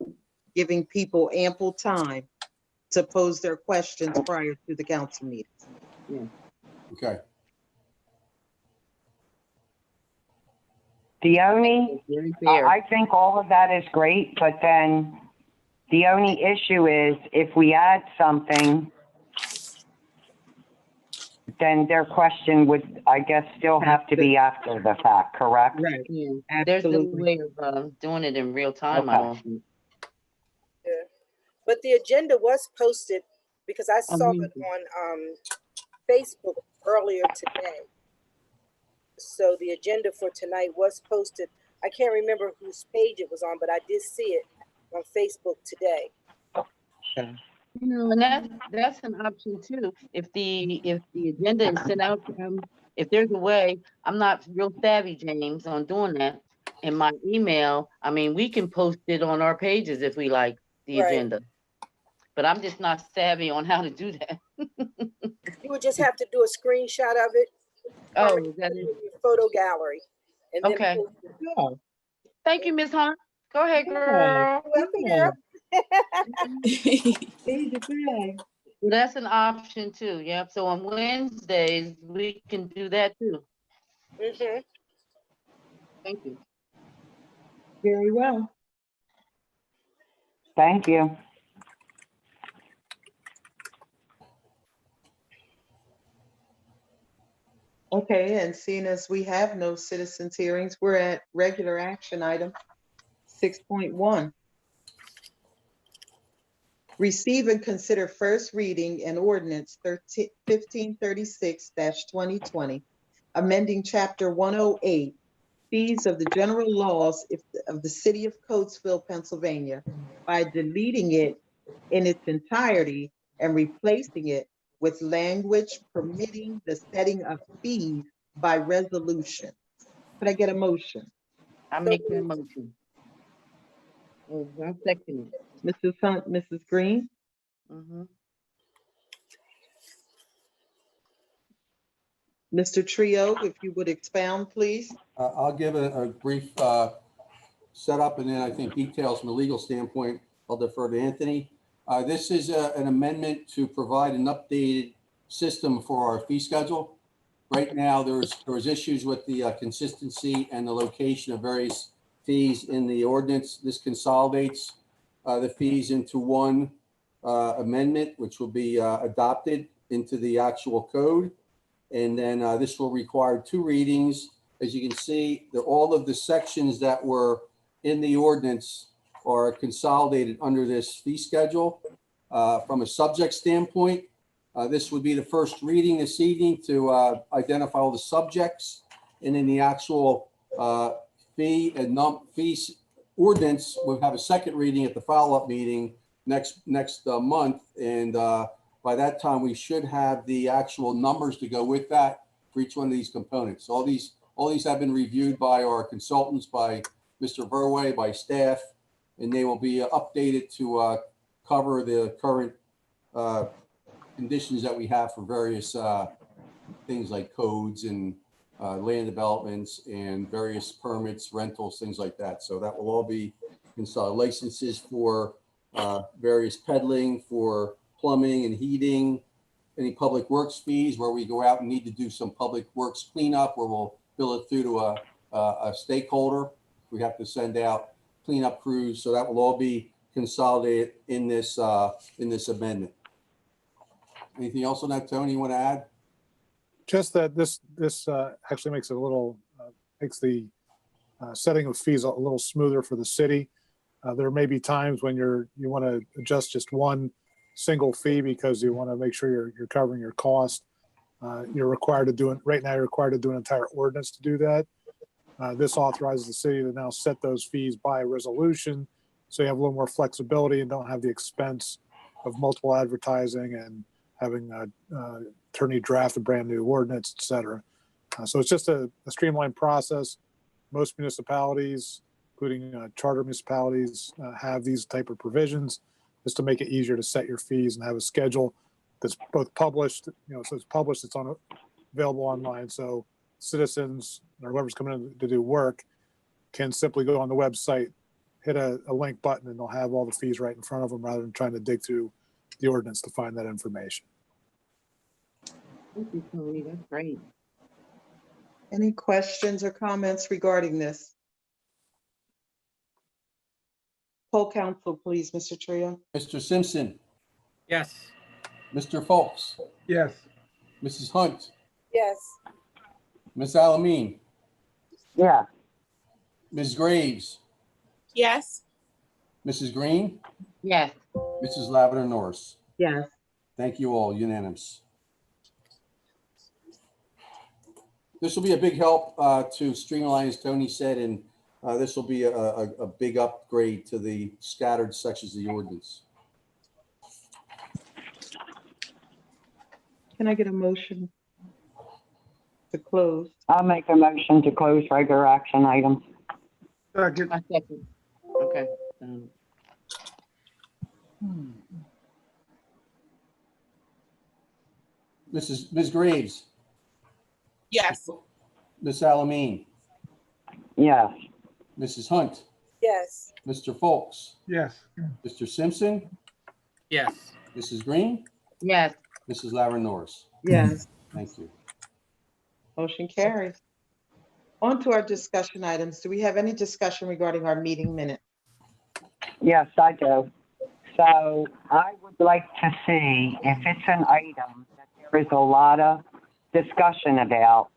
giving people ample time to pose their questions prior to the council meetings. Yeah. Okay. The only, I think all of that is great, but then the only issue is if we add something, then their question would, I guess, still have to be after the fact, correct? Right. Yeah. There's no way of doing it in real time, I don't think. Yeah. But the agenda was posted, because I saw it on Facebook earlier today. So the agenda for tonight was posted. I can't remember whose page it was on, but I did see it on Facebook today. Okay. You know, and that's an option too. If the agenda is sent out to them, if there's a way, I'm not real savvy, James, on doing that. In my email, I mean, we can post it on our pages if we like the agenda, but I'm just not savvy on how to do that. You would just have to do a screenshot of it. Oh, that is your photo gallery. And okay. Then Yeah. Thank you, Ms. Hunt. Go ahead, girl. Yeah. Well, that's an option too. Yep. So on Wednesdays, we can do that too. Mm-hmm. Thank you. Very well. Thank you. Okay, and seeing as we have no citizens hearings, we're at regular action item 6.1. Receive and consider first reading an ordinance 1536-2020, amending chapter 108, fees of the general laws of the city of Coatesville, Pennsylvania, by deleting it in its entirety and replacing it with language permitting the setting of fees by resolution. Could I get a motion? I make that motion. I'll second it. Mrs. Hunt, Mrs. Green? Mm-hmm. Mr. Trio, if you would expound, please. I'll give a brief setup, and then I think details from a legal standpoint, I'll defer to Anthony. This is an amendment to provide an updated system for our fee schedule. Right now, there's issues with the consistency and the location of various fees in the ordinance. This consolidates the fees into one amendment, which will be adopted into the actual code. And then this will require 2 readings. As you can see, all of the sections that were in the ordinance are consolidated under this fee schedule. From a subject standpoint, this would be the first reading this evening to identify all the subjects. And in the actual fee and fees ordinance, we'll have a second reading at the follow-up meeting next month. And by that time, we should have the actual numbers to go with that for each one of these components. All these have been reviewed by our consultants, by Mr. Verway, by staff, and they will be updated to cover the current conditions that we have for various things like codes and land developments and various permits, rentals, things like that. So that will all be installed. Licenses for various peddling, for plumbing and heating, any public works fees where we go out and need to do some public works cleanup, where we'll bill it through to a stakeholder. We have to send out cleanup crews. So that will all be consolidated in this amendment. Anything else on that, Tony, you want to add? Just that this actually makes it a little, makes the setting of fees a little smoother for the city. There may be times when you want to adjust just one single fee because you want to make sure you're covering your cost. You're required to do it right now. You're required to do an entire ordinance to do that. This authorizes the city to now set those fees by resolution, so you have a little more flexibility and don't have the expense of multiple advertising and having an attorney draft a brand new ordinance, et cetera. So it's just a streamlined process. Most municipalities, including charter municipalities, have these type of provisions just to make it easier to set your fees and have a schedule that's both published, so it's published, it's available online. So citizens or whoever's coming in to do work can simply go on the website, hit a link button, and they'll have all the fees right in front of them rather than trying to dig through the ordinance to find that information. Thank you, Tony. That's great. Any questions or comments regarding this? Poll council, please, Mr. Trio. Mr. Simpson, Yes. Mr. Folks, Yes. Mrs. Hunt, Yes. Ms. Alameen, Yeah. Ms. Graves, Yes. Mrs. Green, Yes. Mrs. Lavender Norris. Yes. Thank you all, unanimous. This will be a big help to streamline, as Tony said, and this will be a big upgrade to the scattered sections of the ordinance. Can I get a motion to close? I'll make a motion to close regular action items. Second. I second. Okay. Ms. Graves, Yes. Ms. Alameen, Yes. Mrs. Hunt, Yes. Mr. Folks, Yes. Mr. Simpson, Yes. Mrs. Green, Yes. Mrs. Lavender Norris. Yes. Thank you. Motion carries. On to our discussion items. Do we have any discussion regarding our meeting minute? Yes, I do. So I would like to see if it's an item that there is a lot of discussion about,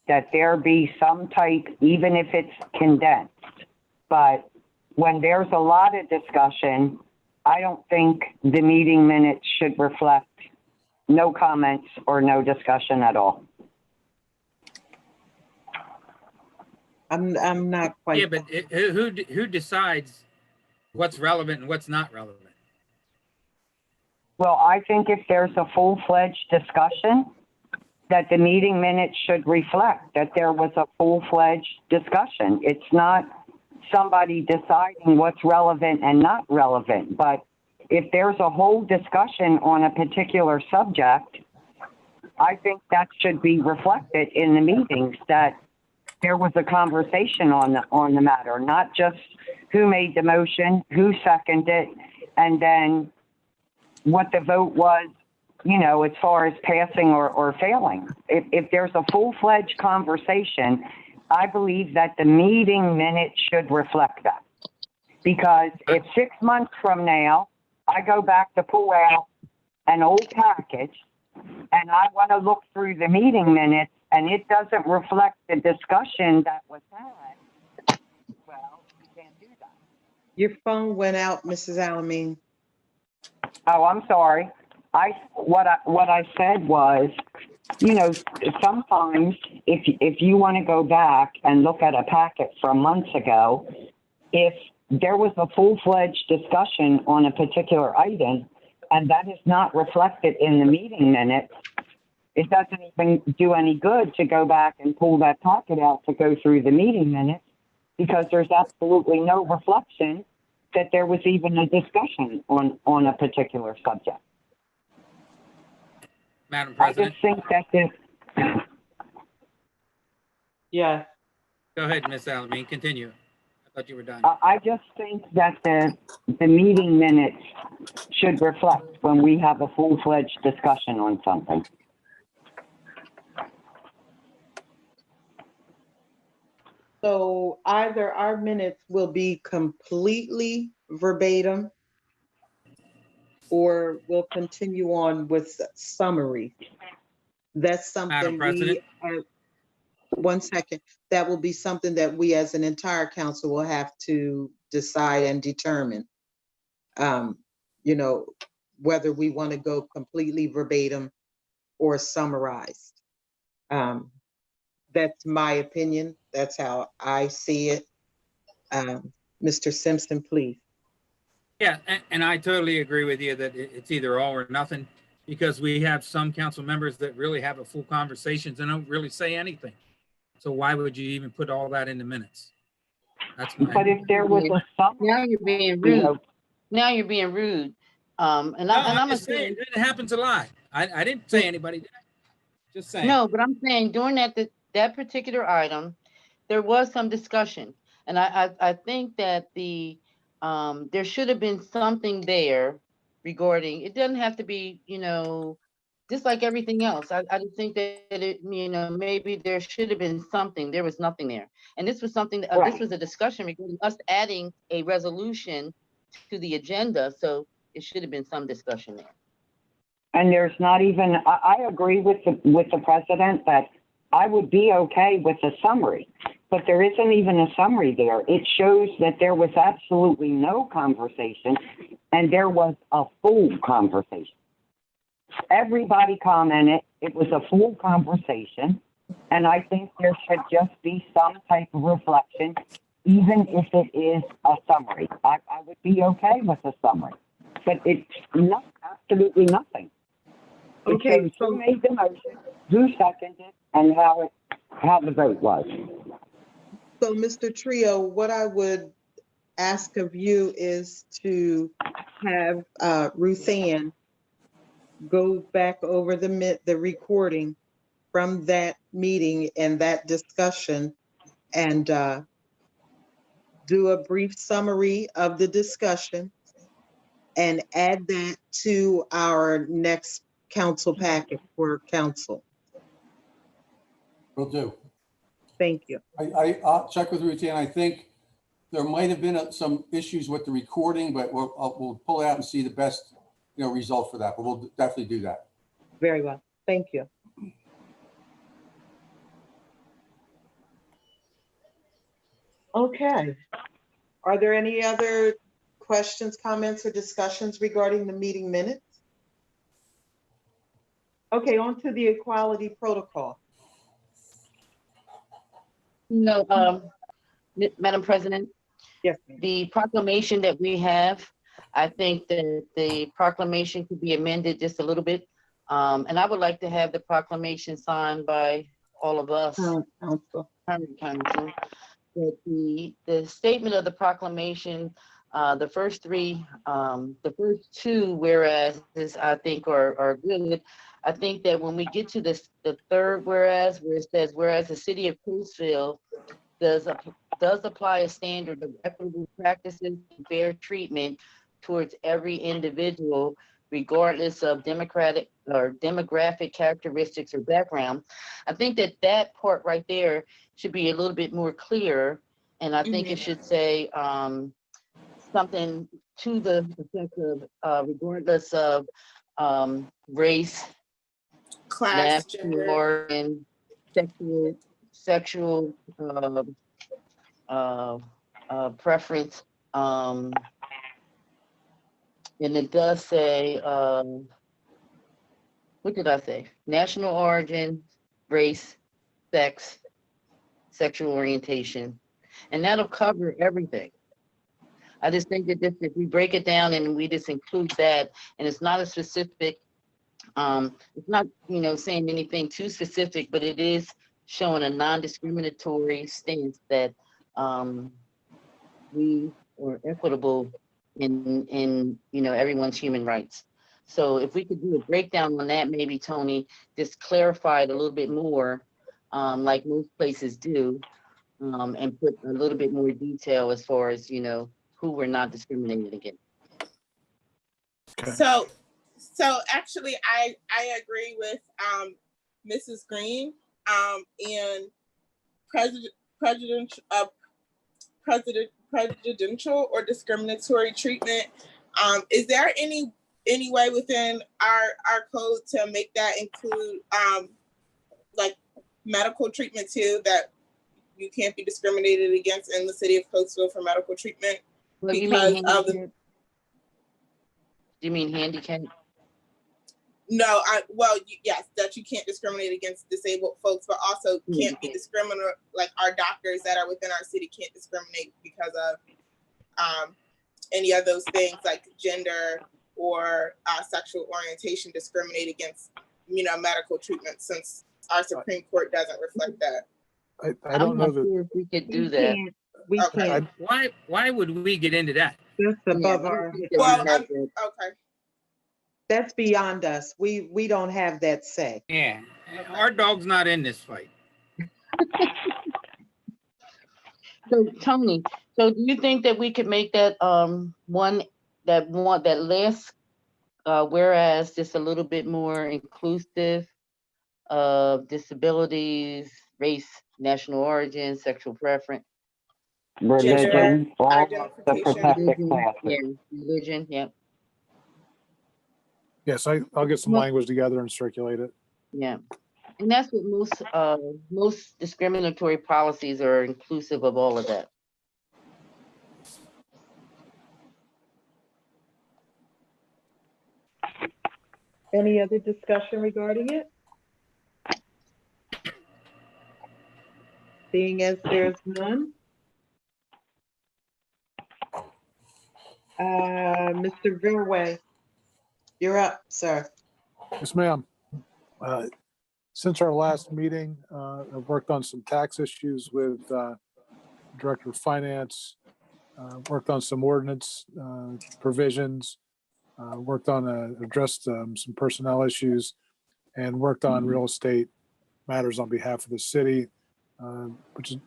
that there be some type, even if it's condensed. But when there's a lot of discussion, I don't think the meeting minutes should reflect no comments or no discussion at all. I'm not quite. Yeah, but who decides what's relevant and what's not relevant? Well, I think if there's a full-fledged discussion, that the meeting minutes should reflect that there was a full-fledged discussion. It's not somebody deciding what's relevant and not relevant, but if there's a whole discussion on a particular subject I think that should be reflected in the meetings, that there was a conversation on the matter, not just who made the motion, who seconded, and then what the vote was, as far as passing or failing. If there's a full-fledged conversation, I believe that the meeting minutes should reflect that. Because if 6 months from now, I go back to pull out an old package and I want to look through the meeting minutes and it doesn't reflect the discussion that was had, well, you can't do that. Your phone went out, Mrs. Alameen. Oh, I'm sorry. What I said was, sometimes if you want to go back and look at a packet from months ago, if there was a full-fledged discussion on a particular item and that is not reflected in the meeting minutes, it doesn't even do any good to go back and pull that packet out to go through the meeting minutes, because there's absolutely no reflection that there was even a discussion on a particular subject. Madam President. I just think that Yeah. Go ahead, Ms. Alameen, continue. I thought you were done. I just think that the meeting minutes should reflect when we have a full-fledged discussion on something. So either our minutes will be completely verbatim or we'll continue on with summary. That's something President. One second. That will be something that we as an entire council will have to decide and determine, whether we want to go completely verbatim or summarized. That's my opinion. That's how I see it. Mr. Simpson, please. Yeah, and I totally agree with you that it's either all or nothing, because we have some council members that really have a full conversations and don't really say anything. So why would you even put all that in the minutes? That's my But if there was a summary, Now you're being rude. Now you're being rude. I'm just saying, it happens a lot. I didn't say anybody did. Just saying. No, but I'm saying during that particular item, there was some discussion. And I think that there should have been something there regarding, it doesn't have to be, just like everything else. I just think that maybe there should have been something. There was nothing there. And this was something, Right. This was a discussion regarding us adding a resolution to the agenda. So it should have been some discussion there. and there's not even, I agree with the president that I would be okay with a summary, but there isn't even a summary there. It shows that there was absolutely no conversation and there was a full conversation. Everybody commented. It was a full conversation. And I think there should just be some type of reflection, even if it is a summary. I would be okay with a summary, but it's not, absolutely nothing. Okay, It shows who made the motion, who seconded, and how the vote was. So, Mr. Trio, what I would ask of you is to have Ruth Ann go back over the recording from that meeting and that discussion and do a brief summary of the discussion and add that to our next council packet for council. Will do. Thank you. I'll check with Ruth Ann. I think there might have been some issues with the recording, but we'll pull it out and see the best result for that. But we'll definitely do that. Very well. Thank you. Okay. Are there any other questions, comments, or discussions regarding the meeting minutes? Okay, on to the equality protocol. No, Madam President. Yes. The proclamation that we have, I think that the proclamation could be amended just a little bit. And I would like to have the proclamation signed by all of us. Council. Council. That the statement of the proclamation, the first two, whereas I think are good. I think that when we get to this, the third whereas, where it says, whereas the city of Coatesville does apply a standard of equitable practices and fair treatment towards every individual, regardless of democratic or demographic characteristics or background. I think that that part right there should be a little bit more clear. And I think it should say something to the effect of regardless of race, class, national gender. origin, sexual preference. And it does say, what did I say? National origin, race, sex, sexual orientation, and that'll cover everything. I just think that if we break it down and we just include that, and it's not a specific, it's not, you know, saying anything too specific, but it is showing a non-discriminatory stance that we are equitable in you know, everyone's human rights. So if we could do a breakdown on that, maybe Tony, just clarify it a little bit more, like most places do, and put a little bit more detail as far as, you know, who we're not discriminating against. Okay. So actually, I agree with Mrs. Green and presidential or discriminatory treatment. Is there any way within our code to make that include like medical treatment too, that you can't be discriminated against in the city of Coatesville for medical treatment? Well, because of the, do you mean handicap? no, yes, that you can't discriminate against disabled folks, but also can't be discriminatory, like our doctors that are within our city can't discriminate because of any of those things like gender or sexual orientation, discriminate against, you know, medical treatment, since our Supreme Court doesn't reflect that. I don't know that sure if we could do that. We can't. Why would we get into that? That's above our. Well, okay. That's beyond us. We don't have that say. Yeah, our dog's not in this fight. So Tony, so do you think that we could make that that last whereas just a little bit more inclusive of disabilities, race, national origin, sexual preference, Religion, all the protected religion, classes. yeah, religion, yeah, yes, I'll get some language together and circulate it. yeah. And that's what most discriminatory policies are inclusive of all of that. Any other discussion regarding it? Seeing as there's none. Mr. Verway, you're up, sir. Yes, ma'am. Since our last meeting, I've worked on some tax issues with Director of Finance, worked on some ordinance provisions, worked on addressed some personnel issues, and worked on real estate matters on behalf of the city, which is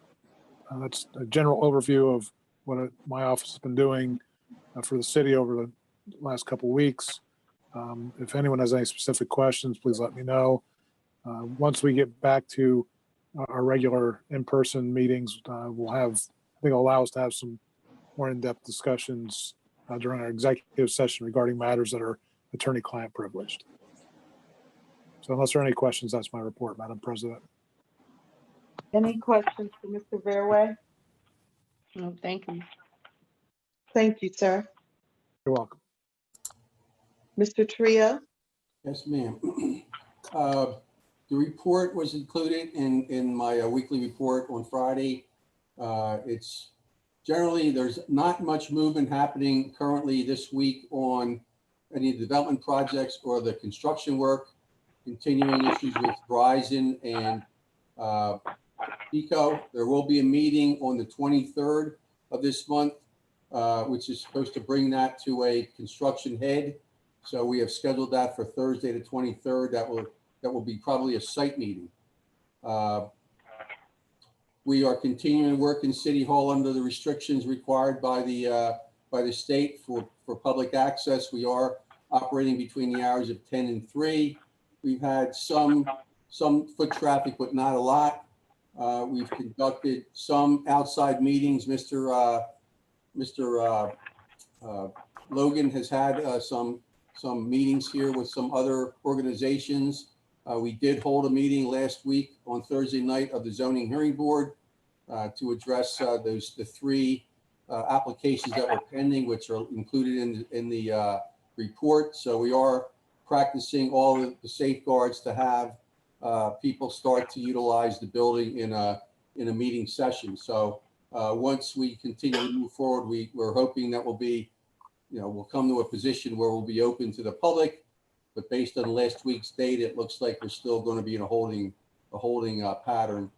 that's a general overview of what my office has been doing for the city over the last couple of weeks. If anyone has any specific questions, please let me know. Once we get back to our regular in-person meetings, we'll have, I think it'll allow us to have some more in-depth discussions during our executive session regarding matters that are attorney-client privileged. So unless there are any questions, that's my report, Madam President. Any questions for Mr. Verway? No, thank you. Thank you, sir. You're welcome. Mr. Tria? Yes, ma'am. The report was included in my weekly report on Friday. It's generally, there's not much movement happening currently this week on any of the development projects or the construction work, continuing issues with Verizon and Pico. There will be a meeting on the 23rd of this month, which is supposed to bring that to a construction head. So we have scheduled that for Thursday, the 23rd. That will be probably a site meeting. We are continuing to work in City Hall under the restrictions required by the state for public access. We are operating between the hours of 10 and 3. We've had some foot traffic, but not a lot. We've conducted some outside meetings. Mr. Logan has had some meetings here with some other organizations. We did hold a meeting last week on Thursday night of the Zoning Hearing Board to address the 3 applications that were pending, which are included in the report. So we are practicing all of the safeguards to have people start to utilize the building in a meeting session. So once we continue to move forward, we're hoping that we'll come to a position where we'll be open to the public. But based on last week's date, it looks like we're still going to be in a holding pattern.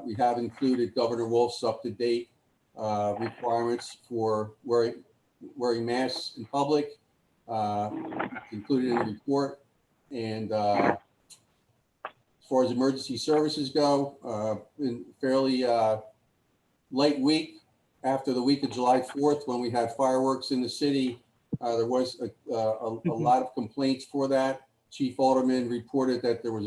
We have included Governor Wolf's up-to-date requirements for wearing masks in public, included in the report. And as far as emergency services go, in fairly light week after the week of July 4th, when we had fireworks in the city, there was a lot of complaints for that. Chief Alderman reported that there was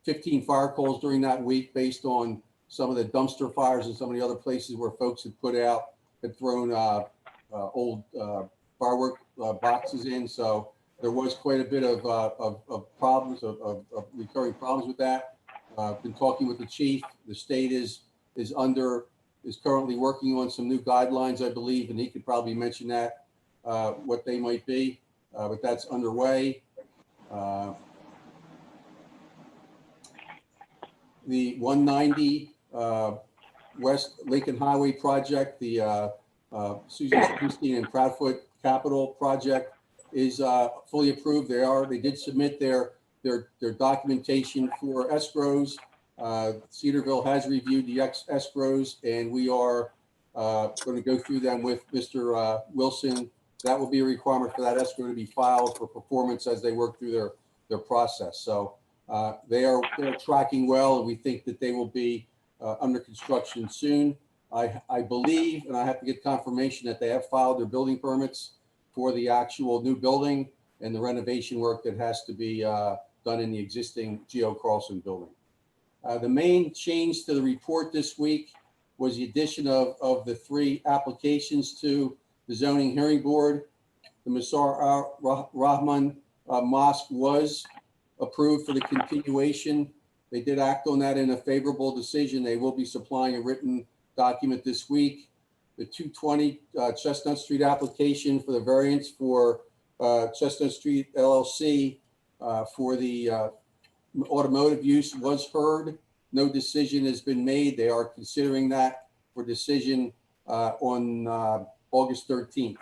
15 fire calls during that week based on some of the dumpster fires and some of the other places where folks had thrown old firework boxes in. So there was quite a bit of problems, of recurring problems with that. Been talking with the chief. The state is currently working on some new guidelines, I believe, and he could probably mention that, what they might be, but that's underway. The 190 West Lincoln Highway project, the Susan Springsteen and Proudfoot Capital project is fully approved. They did submit their documentation for escrows. Cedarville has reviewed the escrows, and we are going to go through them with Mr. Wilson. That will be a requirement for that escrow to be filed for performance as they work through their process. So they're tracking well, and we think that they will be under construction soon. I believe, and I have to get confirmation, that they have filed their building permits for the actual new building and the renovation work that has to be done in the existing Geo Carlson building. The main change to the report this week was the addition of the 3 applications to the Zoning Hearing Board. The Masar Rahman Mosque was approved for the continuation. They did act on that in a favorable decision. They will be supplying a written document this week. The 220 Chestnut Street application for the variance for Chestnut Street LLC for the automotive use was heard. No decision has been made. They are considering that for decision on August 13th.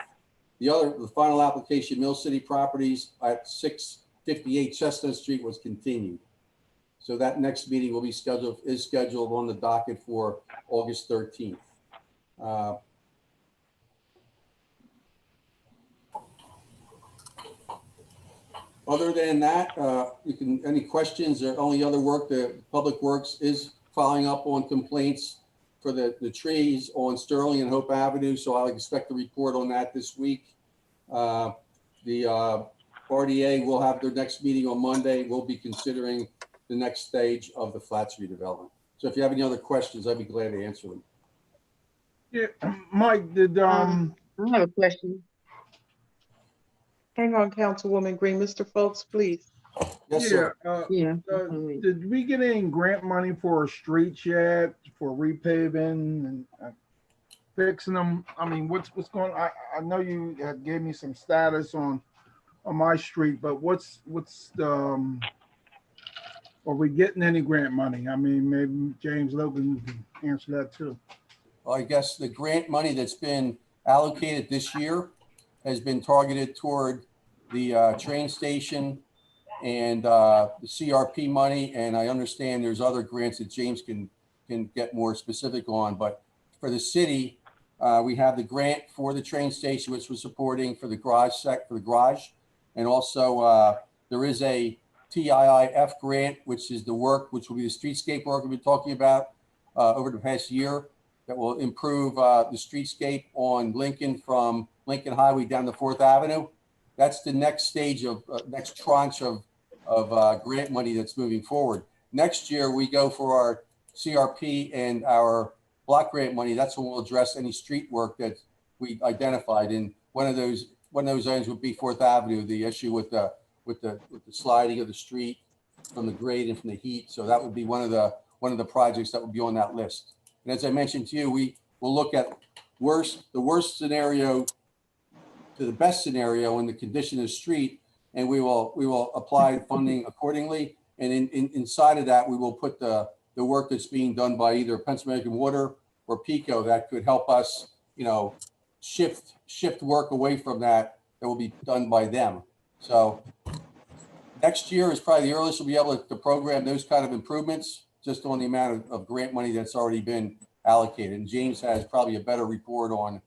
The final application, Mill City Properties at 658 Chestnut Street, was continued. So that next meeting will be is scheduled on the docket for August 13th. Other than that, any questions? The only other work, the Public Works is following up on complaints for the trees on Sterling and Hope Avenue. So I'll expect a report on that this week. The RDA will have their next meeting on Monday. We'll be considering the next stage of the Flats redevelopment. So if you have any other questions, I'd be glad to answer them. Yeah, Mike, did I have a question. Hang on, Councilwoman Green. Mr. Folks, please. Yes, sir. Did we get any grant money for streets yet, for repaving and fixing them? I mean, what's going on? I know you had gave me some status on my street, but what's the are we getting any grant money? I mean, maybe James Logan can answer that too. Well, I guess the grant money that's been allocated this year has been targeted toward the train station and the CRP money. And I understand there's other grants that James can get more specific on. But for the city, We have the grant for the train station, which we're supporting for the garage. And also there is a TIIF grant, which is the work, which will be the streetscape work we've been talking about over the past year, that will improve the streetscape on Lincoln from Lincoln Highway down to 4th Avenue. That's the next stage of next tranche of grant money that's moving forward. Next year, we go for our CRP and our block grant money. That's when we'll address any street work that we identified. And one of those items would be 4th Avenue, the issue with the sliding of the street from the grade and from the heat. So that would be one of the projects that would be on that list. And as I mentioned to you, we will look at the worst scenario to the best scenario in the condition of the street, and we will apply funding accordingly. And inside of that, we will put the work that's being done by either Pennsylvania Water or PICO that could help us, shift work away from that will be done by them. So next year is probably the earliest we'll be able to program those kind of improvements, just on the amount of grant money that's already been allocated. And James has probably a better report on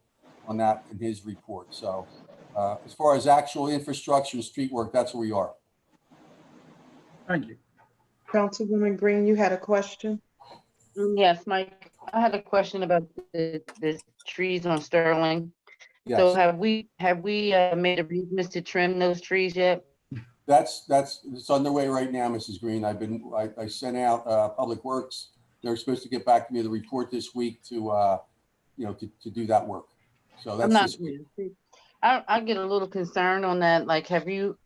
that in his report. So as far as actual infrastructure and street work, that's where we are. Thank you. Councilwoman Green, you had a question? Yes, Mike, I had a question about the trees on Sterling. Yes. So have we made arrangements to trim those trees yet? It's underway right now, Mrs. Green. I sent out Public Works. They're supposed to get back to me with a report this week to do that work. So that's this week. I get a little concerned on that. Like, have you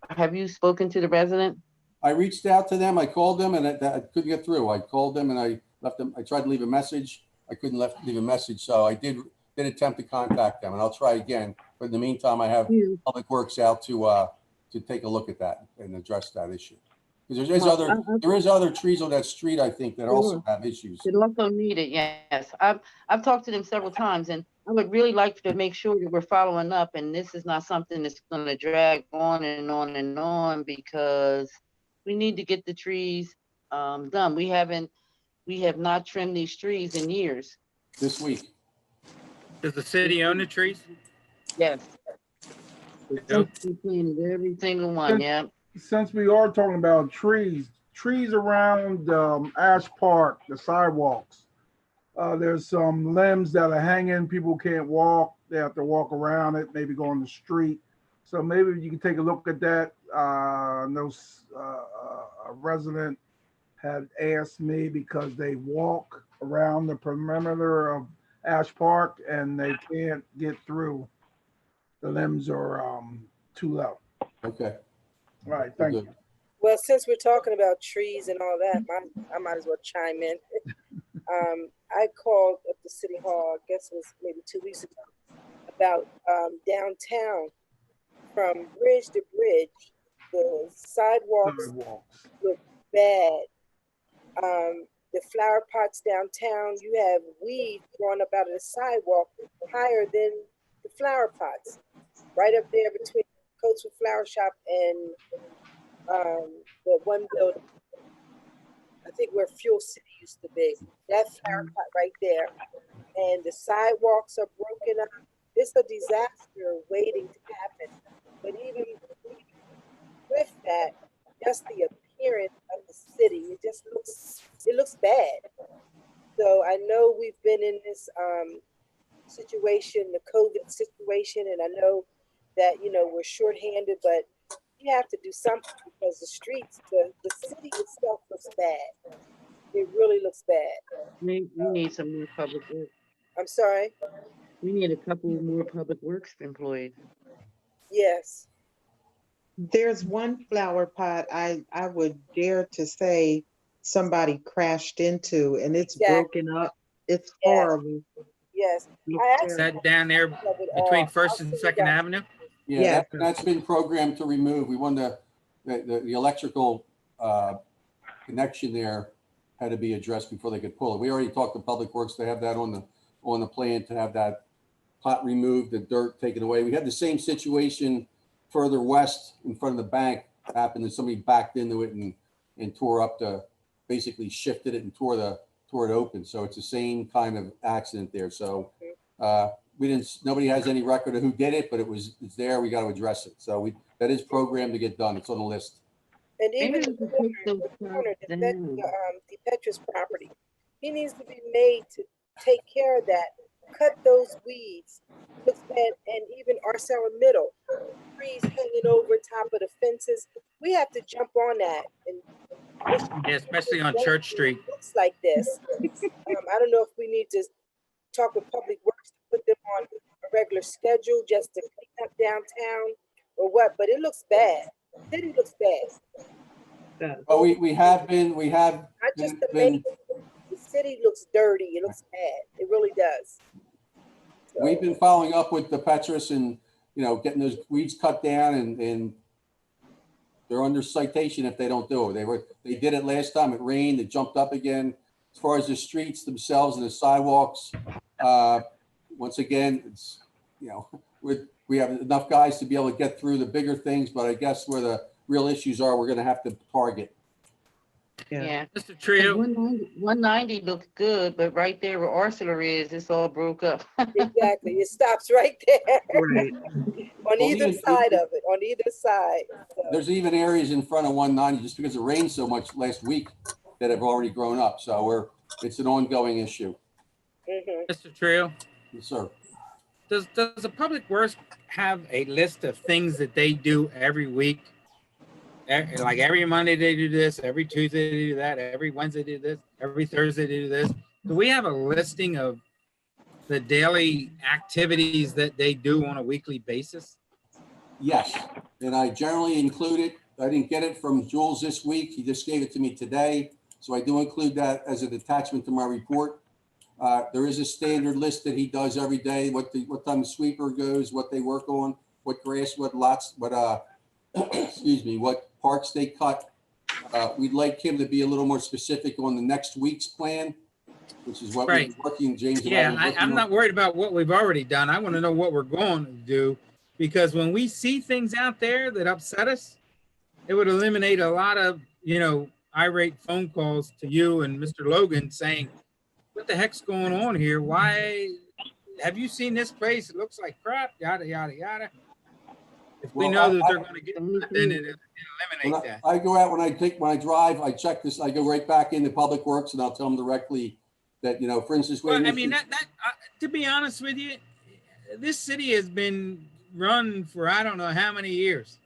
spoken to the resident? I reached out to them. I called them and I couldn't get through. I called them and I left them. I tried to leave a message. I couldn't leave a message. So I did attempt to contact them, and I'll try again. But in the meantime, I have Public Works out to take a look at that and address that issue. Because there is other trees on that street, I think, that also have issues. They also need it, yes. I've talked to them several times, and I would really like to make sure that we're following up, and this is not something that's going to drag on and on and on, because we need to get the trees done. We have not trimmed these trees in years. This week. Does the city own the trees? Yes. Yep. We planted every single one, yeah. Since we are talking about trees around Ash Park, the sidewalks, there's some limbs that are hanging. People can't walk. They have to walk around it, maybe go on the street. So maybe you can take a look at that. A resident had asked me because they walk around the perimeter of Ash Park and they can't get through. The limbs are too low. Okay. All right, thank you. Well, since we're talking about trees and all that, I might as well chime in. I called up the city hall, I guess it was maybe 2 weeks ago, about downtown from bridge to bridge. The sidewalks look bad. The flower pots downtown, you have weed growing up out of the sidewalk higher than the flower pots, right up there between Coachwood Flower Shop and the one building, I think where Fuel City used to be. That flower pot right there. And the sidewalks are broken up. It's a disaster waiting to happen. But even with that, just the appearance of the city, it looks bad. So I know we've been in this situation, the COVID situation, and I know that, we're shorthanded, but we have to do something because the streets, the city itself looks bad. It really looks bad. We need some more public works. I'm sorry? We need a couple more public works employees. Yes. There's one flower pot I would dare to say somebody crashed into, and it's broken up. It's horrible. Yes. Is that down there between First and Second Avenue? Yeah, that's been programmed to remove. We wanted the electrical connection there had to be addressed before they could pull it. We already talked to Public Works. They have that on the plan to have that pot removed, the dirt taken away. We had the same situation further west in front of the bank happened, that somebody backed into it and tore up basically shifted it and tore it open. So it's the same kind of accident there. So nobody has any record of who did it, but it's there. We got to address it. So that is programmed to get done. It's on the list. And even Maybe we could take those cards down. the Petrus property, he needs to be made to take care of that, cut those weeds. Looks bad, and even Arcella Middle, trees hanging over top of the fences. We have to jump on that, and Yeah, especially on Church Street. looks like this. I don't know if we need to talk with Public Works to put them on a regular schedule just to clean up downtown or what, but it looks bad. The city looks bad. Oh, we have Not just the main, the city looks dirty. It looks bad. It really does. So, we've been following up with the Petrus and, getting those weeds cut down, and they're under citation if they don't do it. They did it last time. It rained, it jumped up again. As far as the streets themselves and the sidewalks, once again, it's, we have enough guys to be able to get through the bigger things, but I guess where the real issues are, we're going to have to target. Yeah. Mr. Trio. 190 looks good, but right there where Arcelor is, it's all broke up. exactly. It stops right there. Right. On either side of it, on either side. So. There's even areas in front of 190 just because it rained so much last week that have already grown up. So it's an ongoing issue. Mr. Trio. Yes, sir. Does the Public Works have a list of things that they do every week? Like every Monday they do this, every Tuesday they do that, every Wednesday they do this, every Thursday they do this. Do we have a listing of the daily activities that they do on a weekly basis? Yes, and I generally include it. I didn't get it from Jules this week. He just gave it to me today. So I do include that as an attachment to my report. There is a standard list that he does every day, what time the sweeper goes, what they work on, what grass, what lots, excuse me, what parks they cut. We'd like him to be a little more specific on the next week's plan, which is what we're working, James. Yeah, I'm not worried about what we've already done. I want to know what we're going to do, because when we see things out there that upset us, it would eliminate a lot of, irate phone calls to you and Mr. Logan saying, what the heck's going on here? Why have you seen this place? It looks like crap, yada, yada, yada. If we know that they're going to get it, then it eliminate that. I go out when I drive, I check this, I go right back into Public Works and I'll tell them directly that, for instance, to be honest with you, this city has been run for I don't know how many years.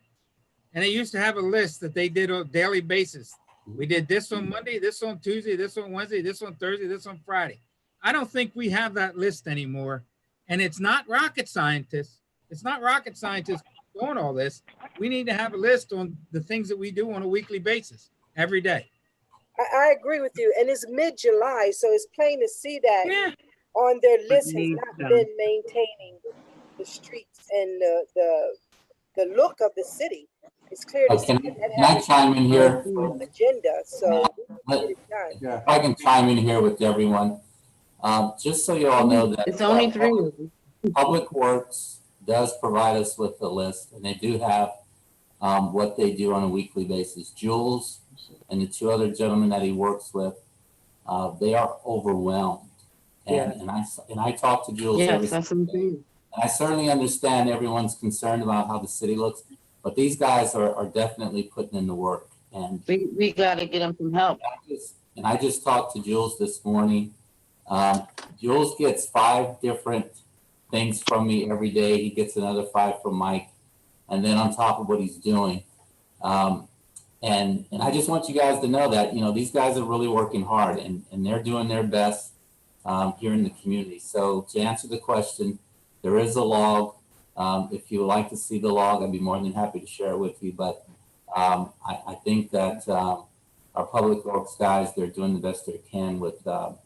And they used to have a list that they did on a daily basis. We did this on Monday, this on Tuesday, this on Wednesday, this on Thursday, this on Friday. I don't think we have that list anymore. And it's not rocket scientists. It's not rocket scientists doing all this. We need to have a list on the things that we do on a weekly basis, every day. I agree with you. And it's mid-July, so it's plain to see that on their list has not been maintaining the streets and the look of the city. It's clear to see that Can I chime in here? Agenda, so get it done. If I can chime in here with everyone, just so you all know that it's only 3 of them. Public Works does provide us with a list, and they do have what they do on a weekly basis. Jules and the 2 other gentlemen that he works with, they are overwhelmed. And I talk to Jules every single day. And I certainly understand everyone's concerned about how the city looks, but these guys are definitely putting in the work. And we got to get them some help. And I just talked to Jules this morning. Jules gets 5 different things from me every day. He gets another 5 from Mike, and then on top of what he's doing. And I just want you guys to know that, these guys are really working hard, and they're doing their best here in the community. So to answer the question, there is a log. If you would like to see the log, I'd be more than happy to share it with you. But I think that our Public Works guys, they're doing the best they can with the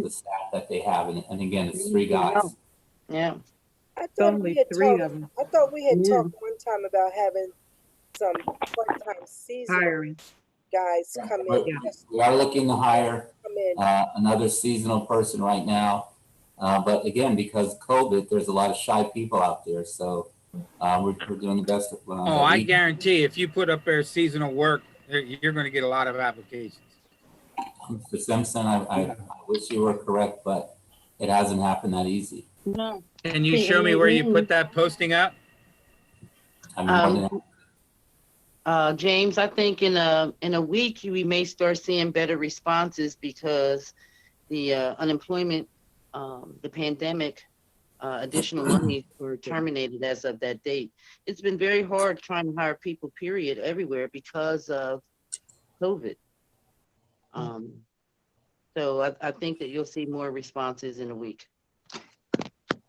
staff that they have. And again, it's 3 guys. Yeah. I thought we had talked one time about having some part-time seasonal guys come in. We are looking to hire another seasonal person right now. But again, because of COVID, there's a lot of shy people out there. So we're doing the best. I guarantee if you put up there seasonal work, you're going to get a lot of applications. Mr. Simpson, I wish you were correct, but it hasn't happened that easy. No. Can you show me where you put that posting up? James, I think in a week we may start seeing better responses because the unemployment, the pandemic, additional money were terminated as of that date. It's been very hard trying to hire people, period, everywhere because of COVID. So I think that you'll see more responses in a week.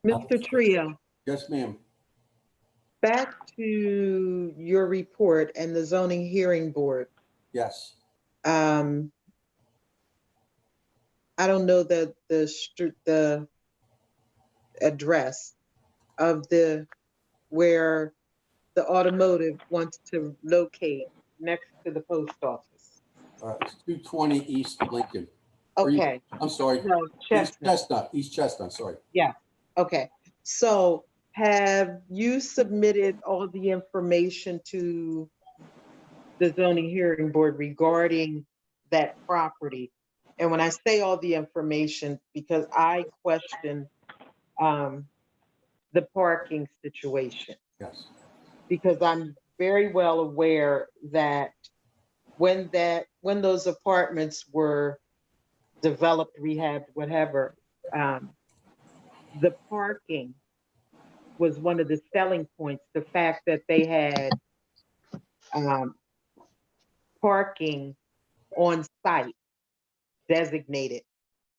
Mr. Trio. Yes, ma'am. Back to your report and the zoning hearing board. Yes. I don't know the address of where the automotive wants to locate next to the post office. It's 220 East Lincoln. Okay. I'm sorry. No, Chestnut. East Chestnut, sorry. Yeah. Okay. So have you submitted all the information to the zoning hearing board regarding that property? And when I say all the information, because I question the parking situation. Yes. Because I'm very well aware that when those apartments were developed, rehabbed, whatever, the parking was one of the selling points. The fact that they had parking on site designated,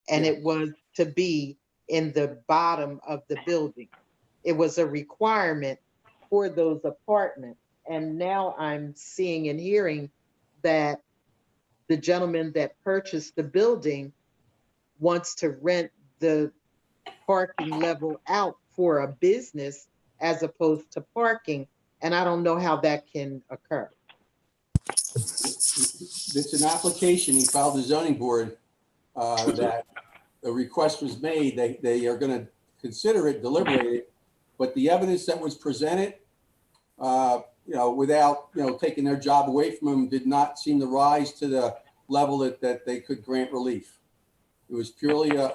and it was to be in the bottom of the building. It was a requirement for those apartments. And now I'm seeing and hearing that the gentleman that purchased the building wants to rent the parking level out for a business as opposed to parking. And I don't know how that can occur. It's an application. He filed the zoning board that a request was made. They are going to consider it, deliberate it, but the evidence that was presented, without, taking their job away from them, did not seem to rise to the level that they could grant relief. It was purely a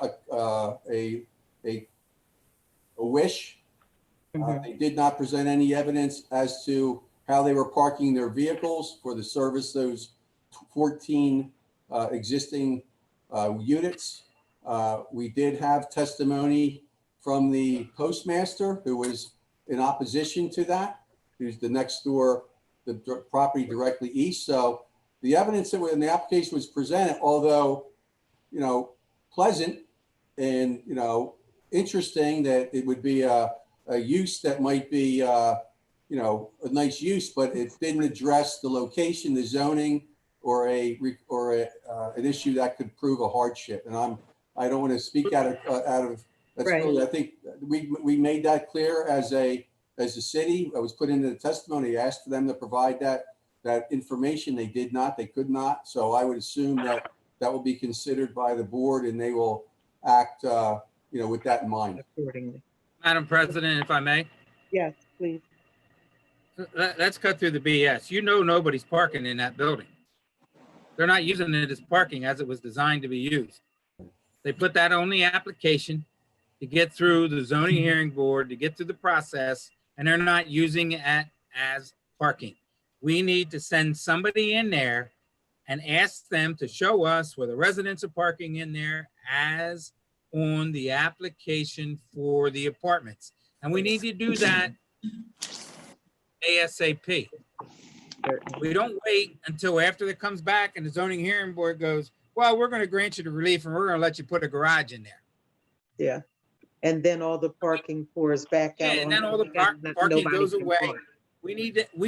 wish. They did not present any evidence as to how they were parking their vehicles for the service those 14 existing units. We did have testimony from the postmaster who was in opposition to that, who's the next door, the property directly east. So the evidence that in the application was presented, although, pleasant and, interesting, that it would be a use that might be, a nice use, but it didn't address the location, the zoning, or an issue that could prove a hardship. And I don't want to speak out of that's Right. really, I think we made that clear as a city. I was put into the testimony. I asked for them to provide that information. They did not. They could not. So I would assume that will be considered by the board, and they will act, with that in mind. Accordingly. Madam President, if I may. Yes, please. Let's cut through the BS. Nobody's parking in that building. They're not using it as parking as it was designed to be used. They put that on the application to get through the zoning hearing board, to get through the process, and they're not using it as parking. We need to send somebody in there and ask them to show us where the residents are parking in there as on the application for the apartments. And we need to do that ASAP. We don't wait until after it comes back and the zoning hearing board goes, well, we're going to grant you the relief and we're going to let you put a garage in there. Yeah. And then all the parking pours back out. And then all the parking goes away. We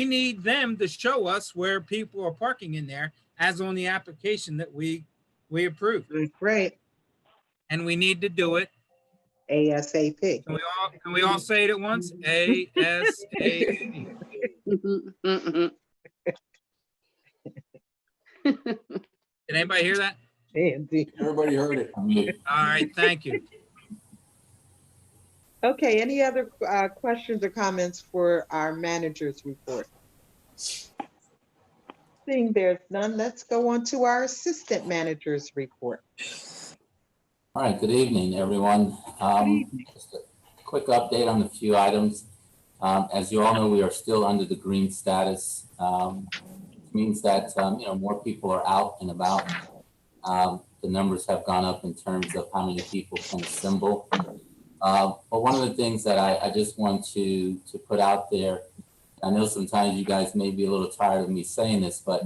need them to show us where people are parking in there as on the application that we approved. Right. And we need to do it ASAP. Can we all say it at once? ASAP. Did anybody hear that? Everybody heard it. All right, thank you. Okay, any other questions or comments for our manager's report? Seeing there's none, let's go on to our assistant manager's report. All right, good evening, everyone. quick update on a few items. As you all know, we are still under the green status. It means that more people are out and about. The numbers have gone up in terms of how many people can assemble. But one of the things that I just want to put out there, I know sometimes you guys may be a little tired of me saying this, but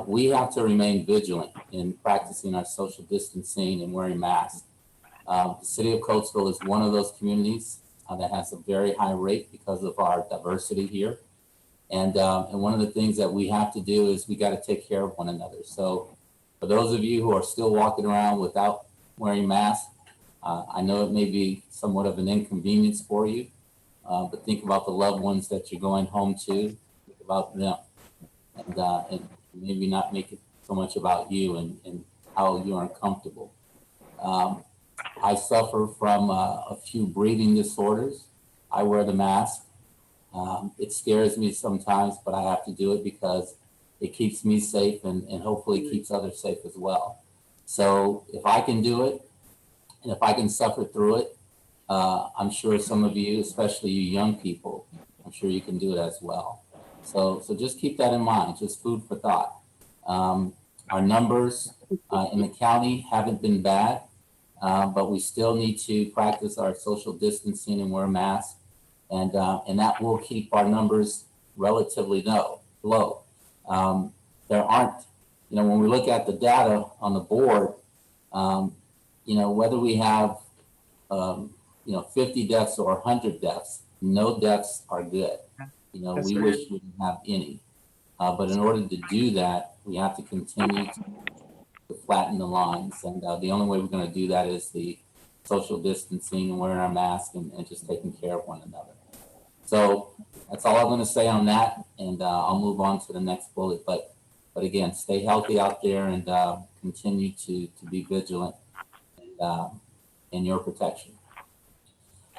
we have to remain vigilant in practicing our social distancing and wearing masks. The city of Coatesville is one of those communities that has a very high rate because of our diversity here. And one of the things that we have to do is we got to take care of one another. So for those of you who are still walking around without wearing masks, I know it may be somewhat of an inconvenience for you, but think about the loved ones that you're going home to, think about them, and maybe not make it so much about you and how you're uncomfortable. I suffer from a few breathing disorders. I wear the mask. It scares me sometimes, but I have to do it because it keeps me safe and hopefully keeps others safe as well. So if I can do it, and if I can suffer through it, I'm sure some of you, especially you young people, I'm sure you can do it as well. So just keep that in mind, just food for thought. Our numbers in the county haven't been bad, but we still need to practice our social distancing and wear masks. And that will keep our numbers relatively low. There aren't, when we look at the data on the board, whether we have, 50 deaths or 100 deaths, no deaths are good. We wish we didn't have any. But in order to do that, we have to continue to flatten the lines. And the only way we're going to do that is the social distancing and wearing our masks and just taking care of one another. So that's all I'm going to say on that. And I'll move on to the next bullet. But again, stay healthy out there and continue to be vigilant in your protection.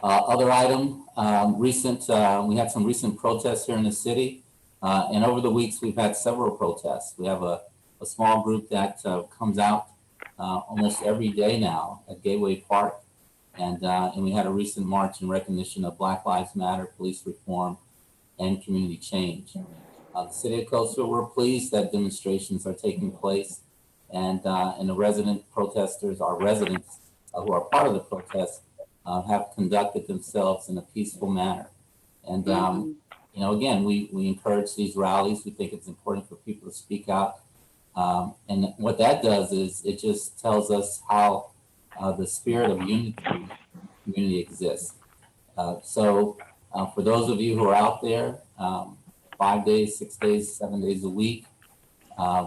Other item, we had some recent protests here in the city. And over the weeks, we've had several protests. We have a small group that comes out almost every day now at Gateway Park. And we had a recent march in recognition of Black Lives Matter, police reform, and community change. The city of Coatesville, we're pleased that demonstrations are taking place. And the resident protesters, our residents who are part of the protest, have conducted themselves in a peaceful manner. And, again, we encourage these rallies. We think it's important for people to speak out. And what that does is it just tells us how the spirit of community exists. So for those of you who are out there, 5 days, 6 days, 7 days a week,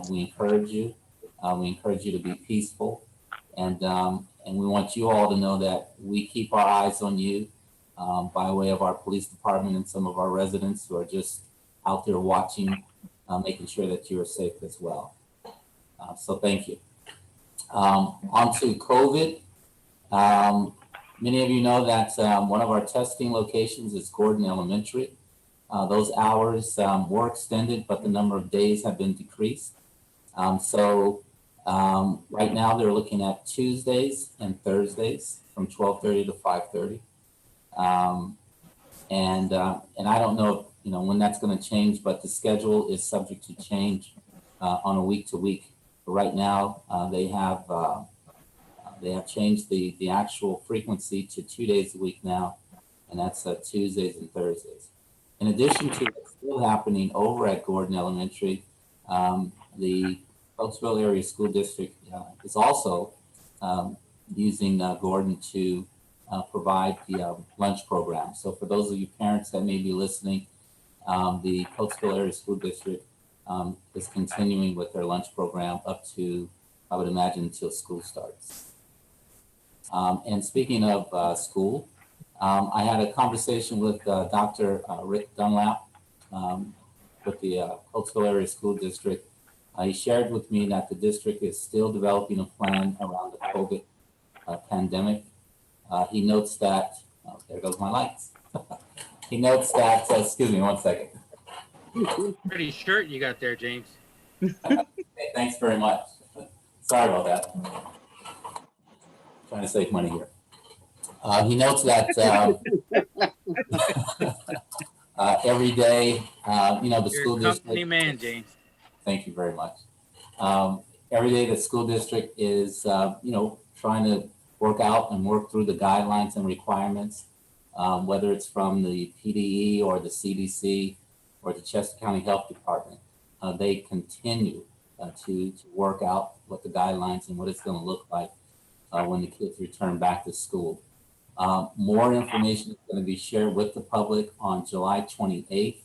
we encourage you. We encourage you to be peaceful. And we want you all to know that we keep our eyes on you by way of our police department and some of our residents who are just out there watching, making sure that you are safe as well. So thank you. On to COVID. Many of you know that one of our testing locations is Gordon Elementary. Those hours were extended, but the number of days have been decreased. Right now they're looking at Tuesdays and Thursdays from 12:30 to 5:30. And I don't know, when that's going to change, but the schedule is subject to change on a week to week. But right now they have changed the actual frequency to 2 days a week now, and that's Tuesdays and Thursdays. In addition to what's still happening over at Gordon Elementary, the Coatesville Area School District is also using Gordon to provide the lunch program. So for those of you parents that may be listening, the Coatesville Area School District is continuing with their lunch program up to, I would imagine, until school starts. And speaking of school, I had a conversation with Dr. Rick Dunlap with the Coatesville Area School District. He shared with me that the district is still developing a plan around the COVID pandemic. He notes that, there goes my lights. He notes that, excuse me one second. Pretty shirt you got there, James. Hey, thanks very much. Sorry about that. Trying to save money here. He notes that Every day, you know, the You're school a company district. man, James. Thank you very much. Every day the school district is, you know, trying to work out and work through the guidelines and requirements, whether it's from the PDE or the CDC or the Chester County Health Department. They continue to work out what the guidelines and what it's going to look like when the kids return back to school. More information is going to be shared with the public on July 28th.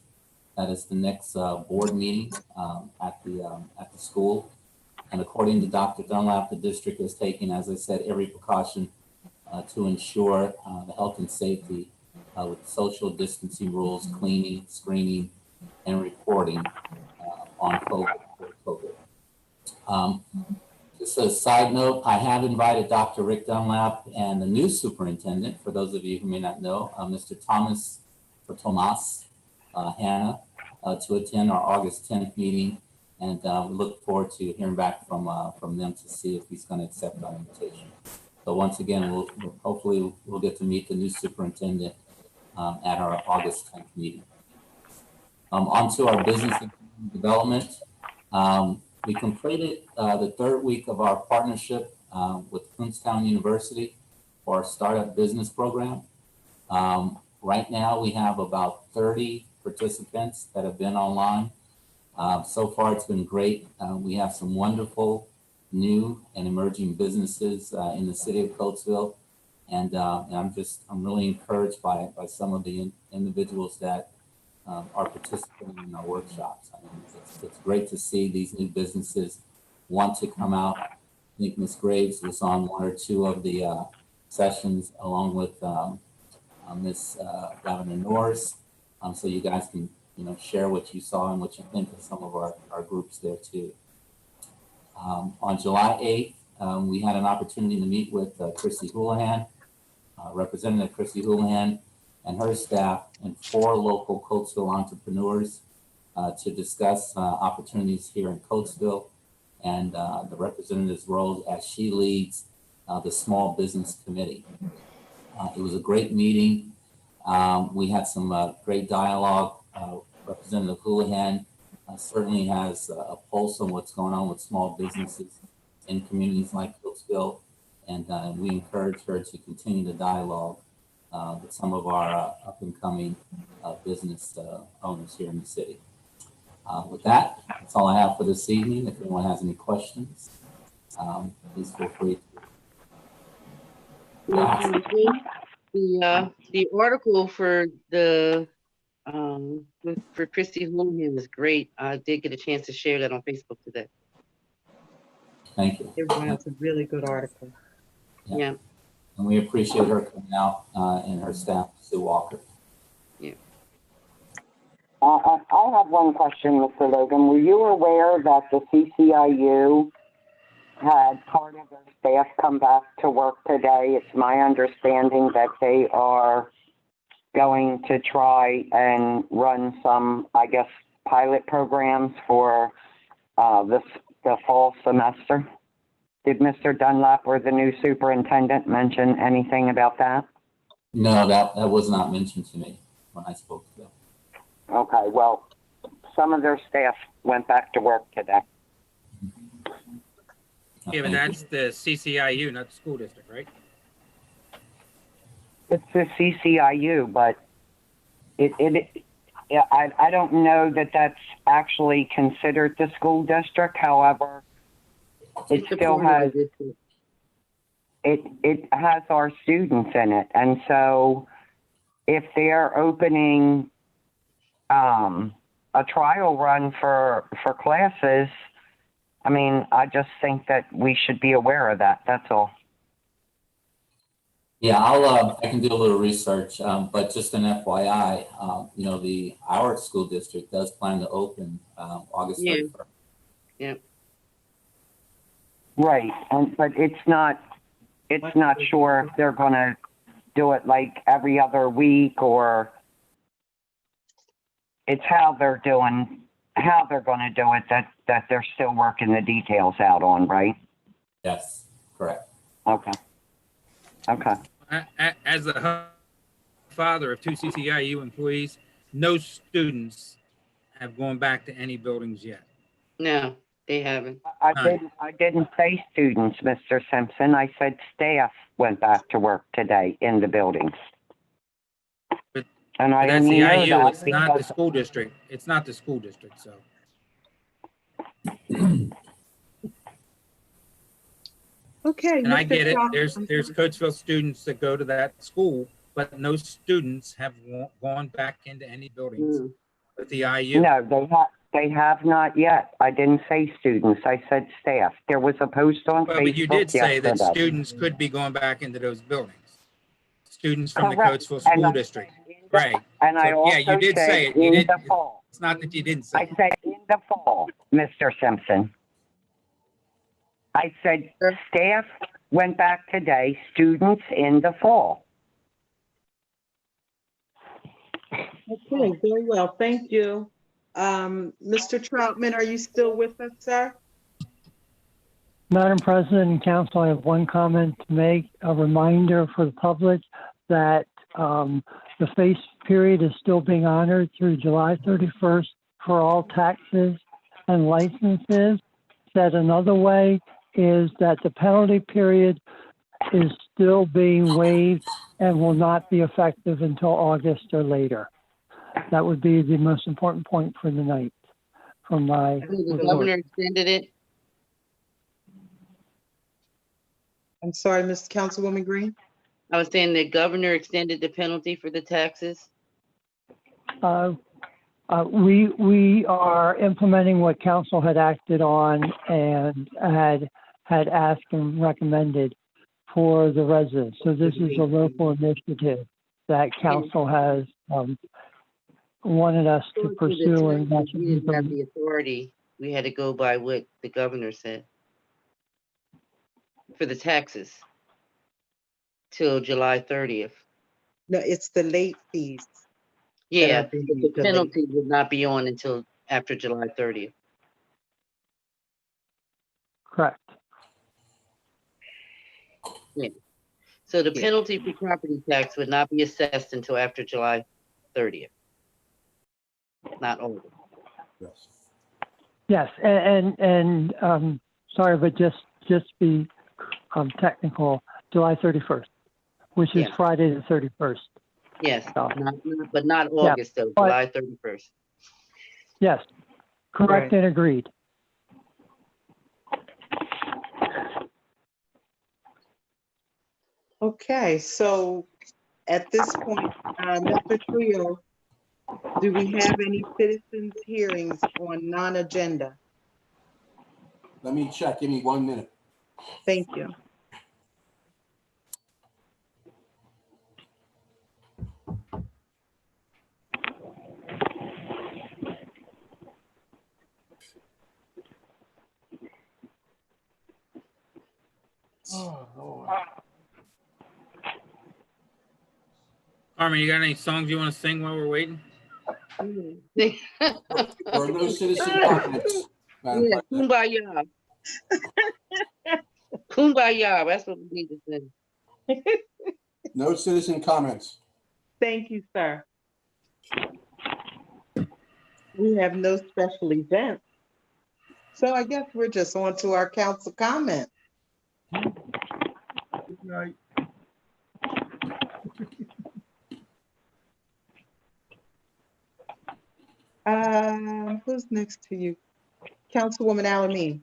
That is the next board meeting at the school. And according to Dr. Dunlap, the district is taking, as I said, every precaution to ensure the health and safety with social distancing rules, cleaning, screening, and reporting on COVID. Just a side note, I have invited Dr. Rick Dunlap and the new superintendent, for those of you who may not know, Mr. Tomas Hanna, to attend our August 10th meeting. And we look forward to hearing back from them to see if he's going to accept our invitation. So once again, hopefully we'll get to meet the new superintendent at our August 10th meeting. On to our business and development. We completed the third week of our partnership with Kutztown University for our startup business program. Right now we have about 30 participants that have been online. So far it's been great. We have some wonderful new and emerging businesses in the city of Coatesville. And I'm really encouraged by some of the individuals that are participating in our workshops. I mean, it's great to see these new businesses want to come out. I think Ms. Graves was on one or two of the sessions along with Ms. Governor Norris. So you guys can, you know, share what you saw and what you think of some of our groups there too. On July 8th, we had an opportunity to meet with Chrissy Houlihan, Representative Chrissy Houlihan, and her staff and 4 local Coatesville entrepreneurs to discuss opportunities here in Coatesville and the representative's role as she leads the Small Business Committee. It was a great meeting. We had some great dialogue. Representative Houlihan certainly has a pulse on what's going on with small businesses in communities like Coatesville, and we encourage her to continue the dialogue with some of our up-and-coming business owners here in the city. With that, that's all I have for this evening. If anyone has any questions, please feel free to ask. The article for the for Christy Houlihan was great. I did get a chance to share that on Facebook today. Thank you. It's a really good article. Yeah. And we appreciate her coming out and her staff, Sue Walker. Yeah. I have one question, Mr. Logan. Were you aware that the CCIU had part of their staff come back to work today? It's my understanding that they are going to try and run some, I guess, pilot programs for the fall semester. Did Mr. Dunlap or the new superintendent mention anything about that? No, that was not mentioned to me when I spoke to them. Okay, well, some of their staff went back to work today. Yeah, but that's the CCIU, not the school district, right? It's the CCIU, but I don't know that that's actually considered the school district. However, it still has it has our students in it, and so if they're opening a trial run for classes, I mean, I just think that we should be aware of that. That's all. Yeah, I can do a little research, but just an FYI, you know, our school district does plan to open August 31st. Yeah. Right, but it's not sure if they're going to do it like every other week, or it's how they're going to do it that they're still working the details out on, right? Yes, correct. Okay. As a father of 2 CCIU employees. No students have gone back to any buildings yet. No, they haven't. I didn't say students, Mr. Simpson. I said staff went back to work today in the buildings. But, and I that's the know IU. that It's not the because school district. It's not the school district. So. Okay. And I Mr. get it. Trump, There's Coatesville students that go to that school, but no students have gone back into any buildings with the IU. No, they have not yet. I didn't say students. I said staff. There was a post on Facebook But you did say that yesterday. students could be going back into those buildings. Students from Correct. the Coatesville School District. Right. And I So, also yeah, you did said say it. in You did. the fall. It's not that you didn't say I it. said in the fall, Mr. Simpson. I said staff went back today, students in the fall. Okay, very well. Thank you. Mr. Troutman, are you still with us, sir? Madam President and Council, I have one comment to make, a reminder for the public that the face period is still being honored through July 31st for all taxes and licenses. Said another way is that the penalty period is still being waived and will not be effective until August or later. That would be the most important point for the night from my The report. governor extended it. I'm sorry, Ms. Councilwoman Green. I was saying the governor extended the penalty for the taxes. We are implementing what council had acted on and had asked and recommended for the residents. So this is a local initiative that council has wanted us to pursue. And that's we didn't have the authority. We had to go by what the governor said for the taxes till July 30th. No, it's the late fees. Yeah, being the delayed. penalty would not be on until after July 30th. correct. Yeah. So the penalty for property tax would not be assessed until after July 30th. Not older. Yes. Yes, and sorry, but just be technical, July 31st, which is Yeah. Friday the 31st. Yes, So, but not August though, but- July 31st. yes, correct Right. and agreed. Okay, so at this point, Mr. Trio, do we have any citizens hearings on non-agenda? Let me check. Give me 1 minute. Thank you. Oh, Lord. Carmen, you got any songs you want to sing while we're waiting? There are no citizen comments, Madam Yeah, President. kumbaya. Kumbaya, that's what we need to say. No citizen comments. Thank you, sir. We have no special events. So I guess we're just on to our council comment. Good night. Who's next to you? Councilwoman Alameen.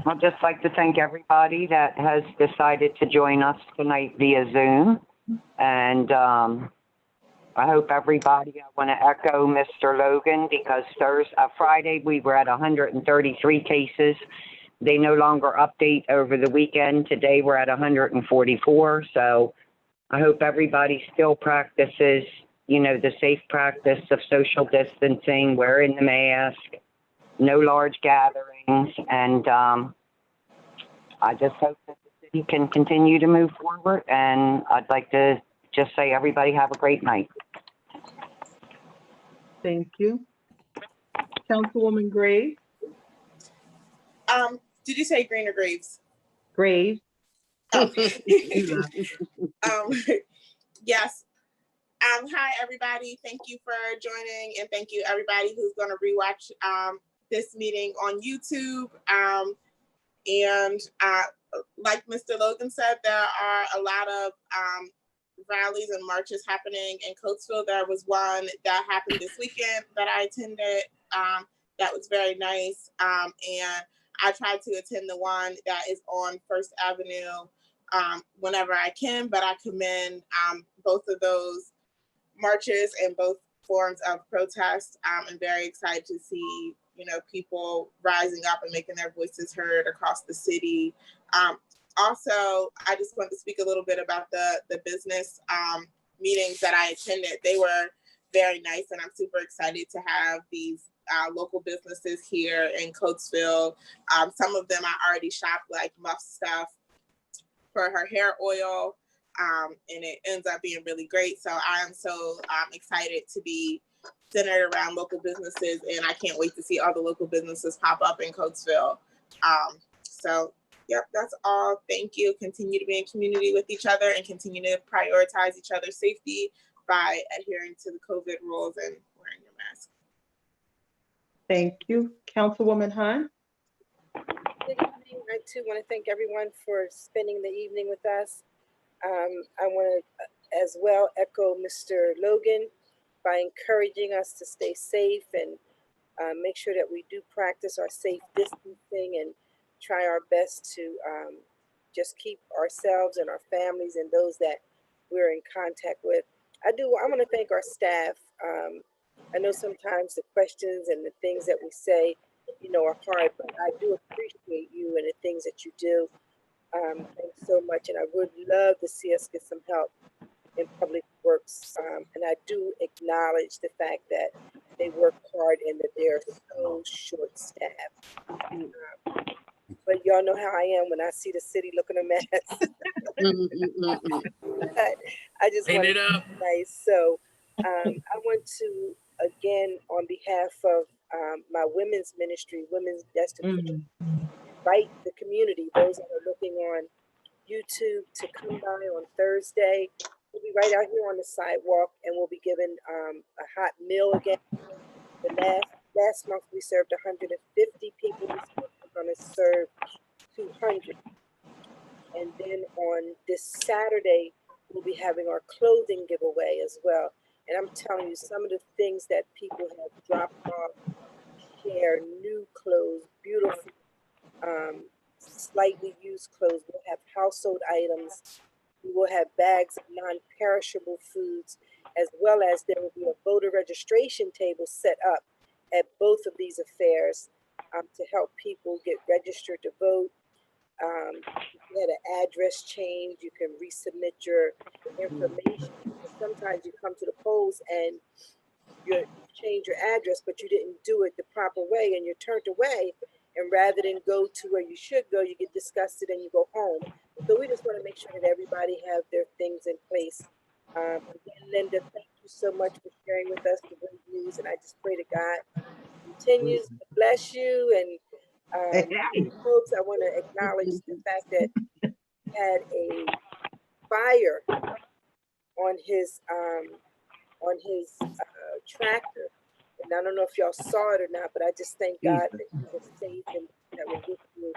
I'd just like to thank everybody that has decided to join us tonight via Zoom. And I hope everybody, I want to echo Mr. Logan because Friday we were at 133 cases. They no longer update over the weekend. Today we're at 144. So I hope everybody still practices, the safe practice of social distancing, wearing the mask, no large gatherings. And I just hope that the city can continue to move forward. And I'd like to just say everybody have a great night. Thank you. Councilwoman Graves. Did you say Green or Graves? Graves. Oh. Yes. Hi, everybody. Thank you for joining, and thank you, everybody who's going to rewatch this meeting on YouTube. Like Mr. Logan said, there are a lot of rallies and marches happening in Coatesville. There was one that happened this weekend that I attended. That was very nice. And I try to attend the one that is on First Avenue whenever I can, but I commend both of those marches and both forms of protest. I'm very excited to see, people rising up and making their voices heard across the city. Also, I just want to speak a little bit about the business meetings that I attended. They were very nice, and I'm super excited to have these local businesses here in Coatesville. Some of them I already shopped, like Muff Stuff for her hair oil, and it ends up being really great. So I am so excited to be centered around local businesses, and I can't wait to see all the local businesses pop up in Coatesville. Yep, that's all. Thank you. Continue to be in community with each other and continue to prioritize each other's safety by adhering to the COVID rules and wearing your mask. Thank you. Councilwoman Hahn? Good evening. I too want to thank everyone for spending the evening with us. I want to as well echo Mr. Logan by encouraging us to stay safe and make sure that we do practice our safe distancing and try our best to just keep ourselves and our families and those that we're in contact with. I want to thank our staff. I know sometimes the questions and the things that we say, are hard, but I do appreciate you and the things that you do. Thanks so much. And I would love to see us get some help in public works. And I do acknowledge the fact that they work hard and that they're so short-staffed. But y'all know how I am when I see the city looking a mess. I just want it up. Nice. So I want to, again, on behalf of my women's ministry, Women's Destined, invite the community, those that are looking on YouTube, to come by on Thursday. We'll be right out here on the sidewalk, and we'll be giving a hot meal again. The last month we served 150 people. This month we're going to serve 200. And then on this Saturday, we'll be having our clothing giveaway as well. And I'm telling you, some of the things that people have dropped off, share new clothes, beautiful, slightly used clothes. We'll have household items. We will have bags of non-perishable foods, as well as there will be a voter registration table set up at both of these affairs to help people get registered to vote. If you had an address change, you can resubmit your information. Sometimes you come to the polls and you change your address, but you didn't do it the proper way and you're turned away. And rather than go to where you should go, you get disgusted and you go home. So we just want to make sure that everybody have their things in place. Again, Linda, thank you so much for sharing with us the great news. And I just pray that God continues to bless you. And folks, I want to acknowledge the fact that he had a fire on his tractor. And I don't know if y'all saw it or not, but I just thank God that you were safe and that we're with you.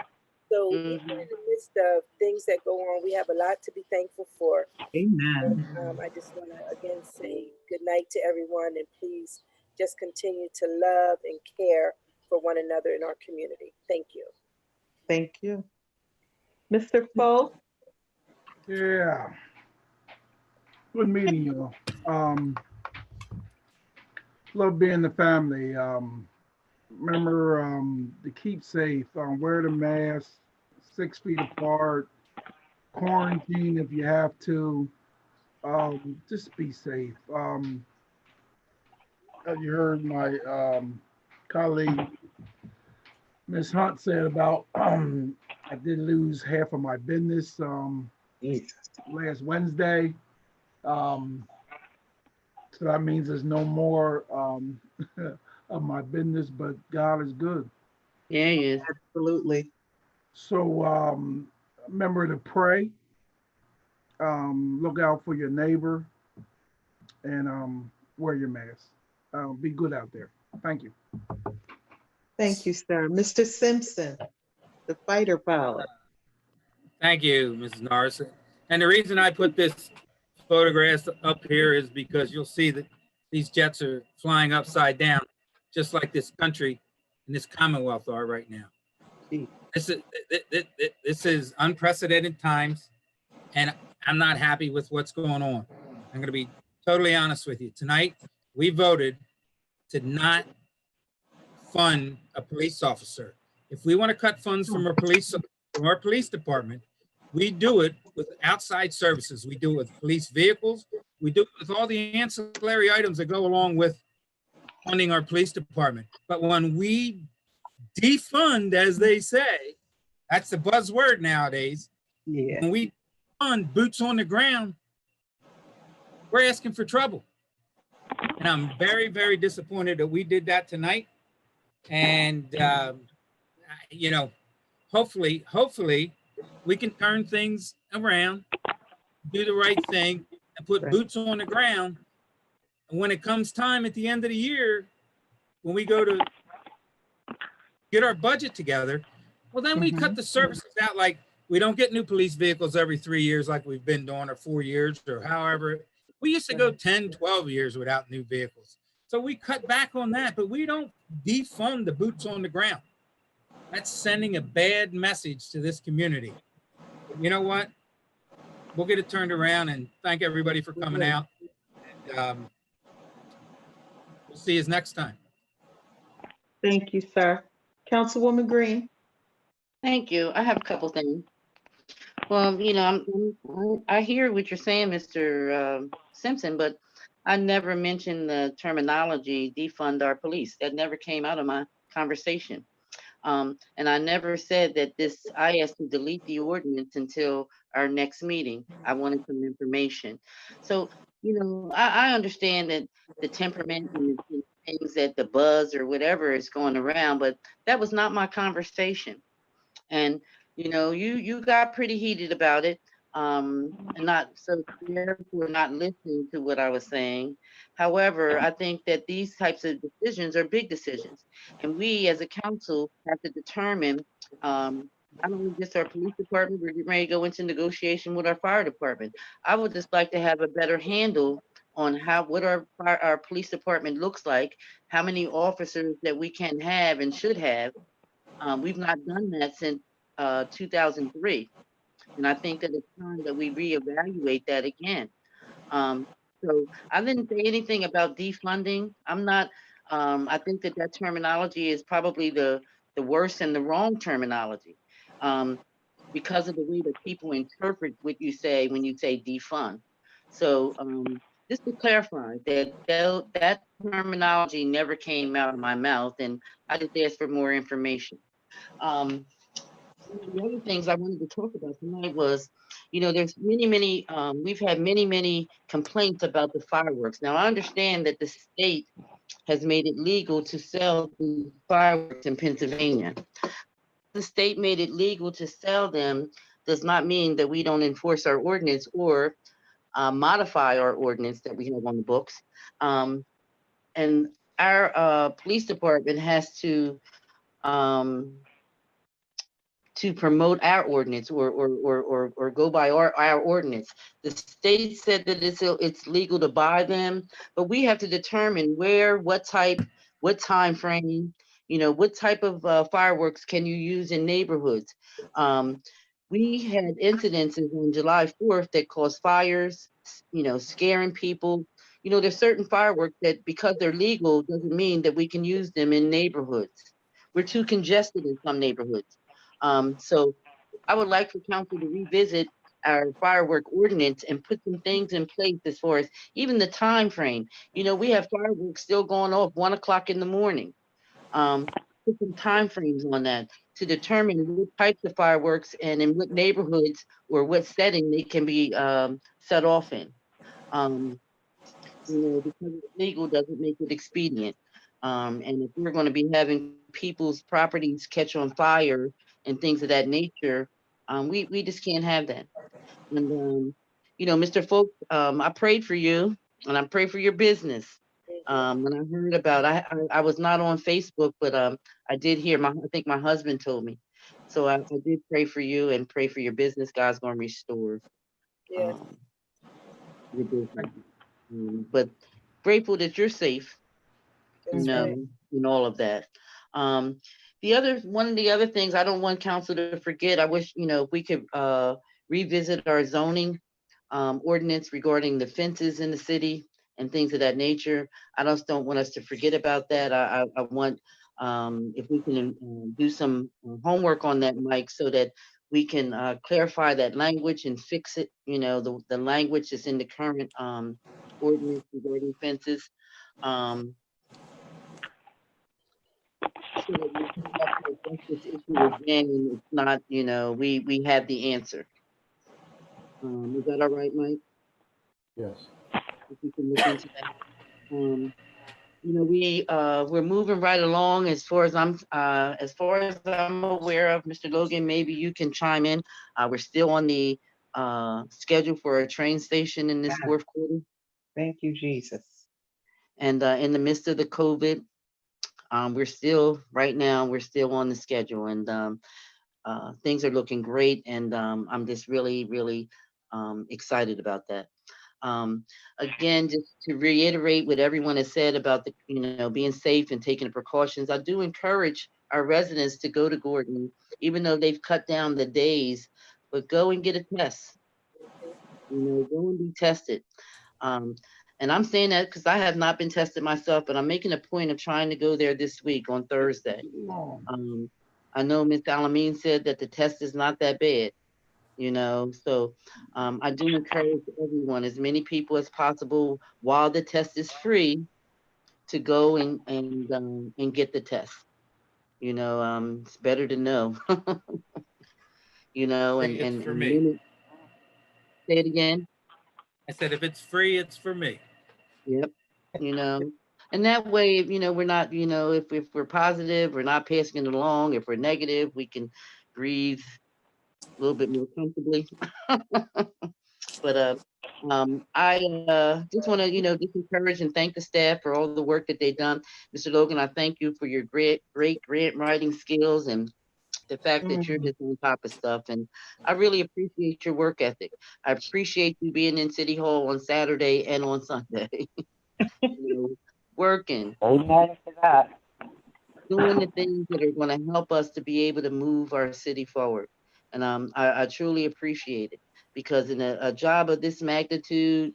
So even in the midst of things that go on, we have a lot to be thankful for. Amen. I just want to again say good night to everyone, and please just continue to love and care for one another in our community. Thank you. Thank you. Mr. Foe? Yeah. Good meeting you. Love being the family. Remember to keep safe. Wear the mask, 6 feet apart. Quarantine if you have to. Just be safe. As you heard my colleague Ms. Hunt said about I did lose half of my business last Wednesday. So that means there's no more of my business, but God is good. Yeah, he is. Absolutely. So remember to pray. Look out for your neighbor. and wear your mask. Be good out there. Thank you. Thank you, sir. Mr. Simpson, the fighter pilot. Thank you, Mrs. Norris. And the reason I put this photograph up here is because you'll see that these jets are flying upside down, just like this country and this Commonwealth are right now. This is unprecedented times, and I'm not happy with what's going on. I'm going to be totally honest with you. Tonight, we voted to not fund a police officer. If we want to cut funds from our police department, we do it with outside services. We do it with police vehicles. We do it with all the ancillary items that go along with funding our police department. But when we defund, as they say, that's the buzzword nowadays. Yeah. When we fund boots on the ground, we're asking for trouble. And I'm very, very disappointed that we did that tonight. And, you know, hopefully we can turn things around, do the right thing, and put boots on the ground. And when it comes time at the end of the year, when we go to get our budget together, well, then we cut the services out. Like, we don't get new police vehicles every 3 years like we've been doing, or 4 years, or however. We used to go 10, 12 years without new vehicles. So we cut back on that, but we don't defund the boots on the ground. That's sending a bad message to this community. You know what? We'll get it turned around, and thank everybody for coming out. And, we'll see you next time. Thank you, sir. Councilwoman Green. Thank you. I have a couple things. Well, you know, I hear what you're saying, Mr. Simpson, but I never mentioned the terminology defund our police. That never came out of my conversation. And I never said that I asked to delete the ordinance until our next meeting. I wanted some information. So, you know, I understand that the temperament and the things that the buzz or whatever is going around, but that was not my conversation. And, you know, you got pretty heated about it. And not so therefore not listening to what I was saying. However, I think that these types of decisions are big decisions, and we as a council have to determine not only just our police department, we're getting ready to go into negotiation with our fire department. I would just like to have a better handle on what our police department looks like, how many officers that we can have and should have. We've not done that since 2003. And I think that it's time that we reevaluate that again. So I didn't say anything about defunding. I'm not, I think that terminology is probably the worst and the wrong terminology, because of the way that people interpret what you say when you say defund. So just to clarify that terminology never came out of my mouth, and I just asked for more information. The other things I wanted to talk about tonight was, you know, there's many, we've had many complaints about the fireworks. Now, I understand that the state has made it legal to sell the fireworks in Pennsylvania. The state made it legal to sell them does not mean that we don't enforce our ordinance or modify our ordinance that we have on the books. And our police department has to promote our ordinance or go by our ordinance. The state said that it's legal to buy them, but we have to determine where, what type, what time frame, you know, what type of fireworks can you use in neighborhoods. We had incidences on July 4th that caused fires, you know, scaring people. You know, there's certain fireworks that because they're legal doesn't mean that we can use them in neighborhoods. We're too congested in some neighborhoods. So I would like for council to revisit our firework ordinance and put some things in place as far as even the time frame. You know, we have fireworks still going off 1 o'clock in the morning. Put some time frames on that to determine what types of fireworks and in what neighborhoods or what setting they can be set off in. You know, because it's legal doesn't make it expedient. And if we're going to be having people's properties catch on fire and things of that nature, we just can't have that. And you know, Mr. Folk, I prayed for you and I pray for your business. When I heard about, I was not on Facebook, but I did hear I think my husband told me. So I did pray for you and pray for your business. God's going to restore Yes. your business. But grateful that you're safe, That's right. and all of that. Um, one of the other things I don't want council to forget, I wish, if we could revisit our zoning ordinance regarding the fences in the city and things of that nature. I just don't want us to forget about that. I want, if we can do some homework on that, Mike, so that we can clarify that language and fix it, the language that's in the current ordinance regarding fences. So that we don't have to address this issue again, and it's not, we have the answer. Is that all right, Mike? Yes. If we can look into that. We're moving right along as far as I'm aware of. Mr. Logan, maybe you can chime in. We're still on the schedule for a train station in this fourth quarter. Thank you, Jesus. And in the midst of the COVID, we're still on the schedule, and things are looking great. And I'm just really, really excited about that. Again, just to reiterate what everyone has said about being safe and taking the precautions, I do encourage our residents to go to Gordon, even though they've cut down the days, but go and get a test. Go and be tested. And I'm saying that because I have not been tested myself, but I'm making a point of trying to go there this week on Thursday. I know Ms. Alameen said that the test is not that bad. So I do encourage everyone, as many people as possible, while the test is free, to go and get the test. It's better to know. It's for me. Say it again. I said, if it's free, it's for me. Yep. And that way, we're not, if we're positive, we're not passing it along. If we're negative, we can breathe a little bit more comfortably. But I just want to, just encourage and thank the staff for all the work that they've done. Mr. Logan, I thank you for your great grant writing skills and the fact that you're just on top of stuff. And I really appreciate your work ethic. I appreciate you being in City Hall on Saturday and on Sunday. Working. Amen to that. Doing the things that are going to help us to be able to move our city forward. And I truly appreciate it, because in a job of this magnitude,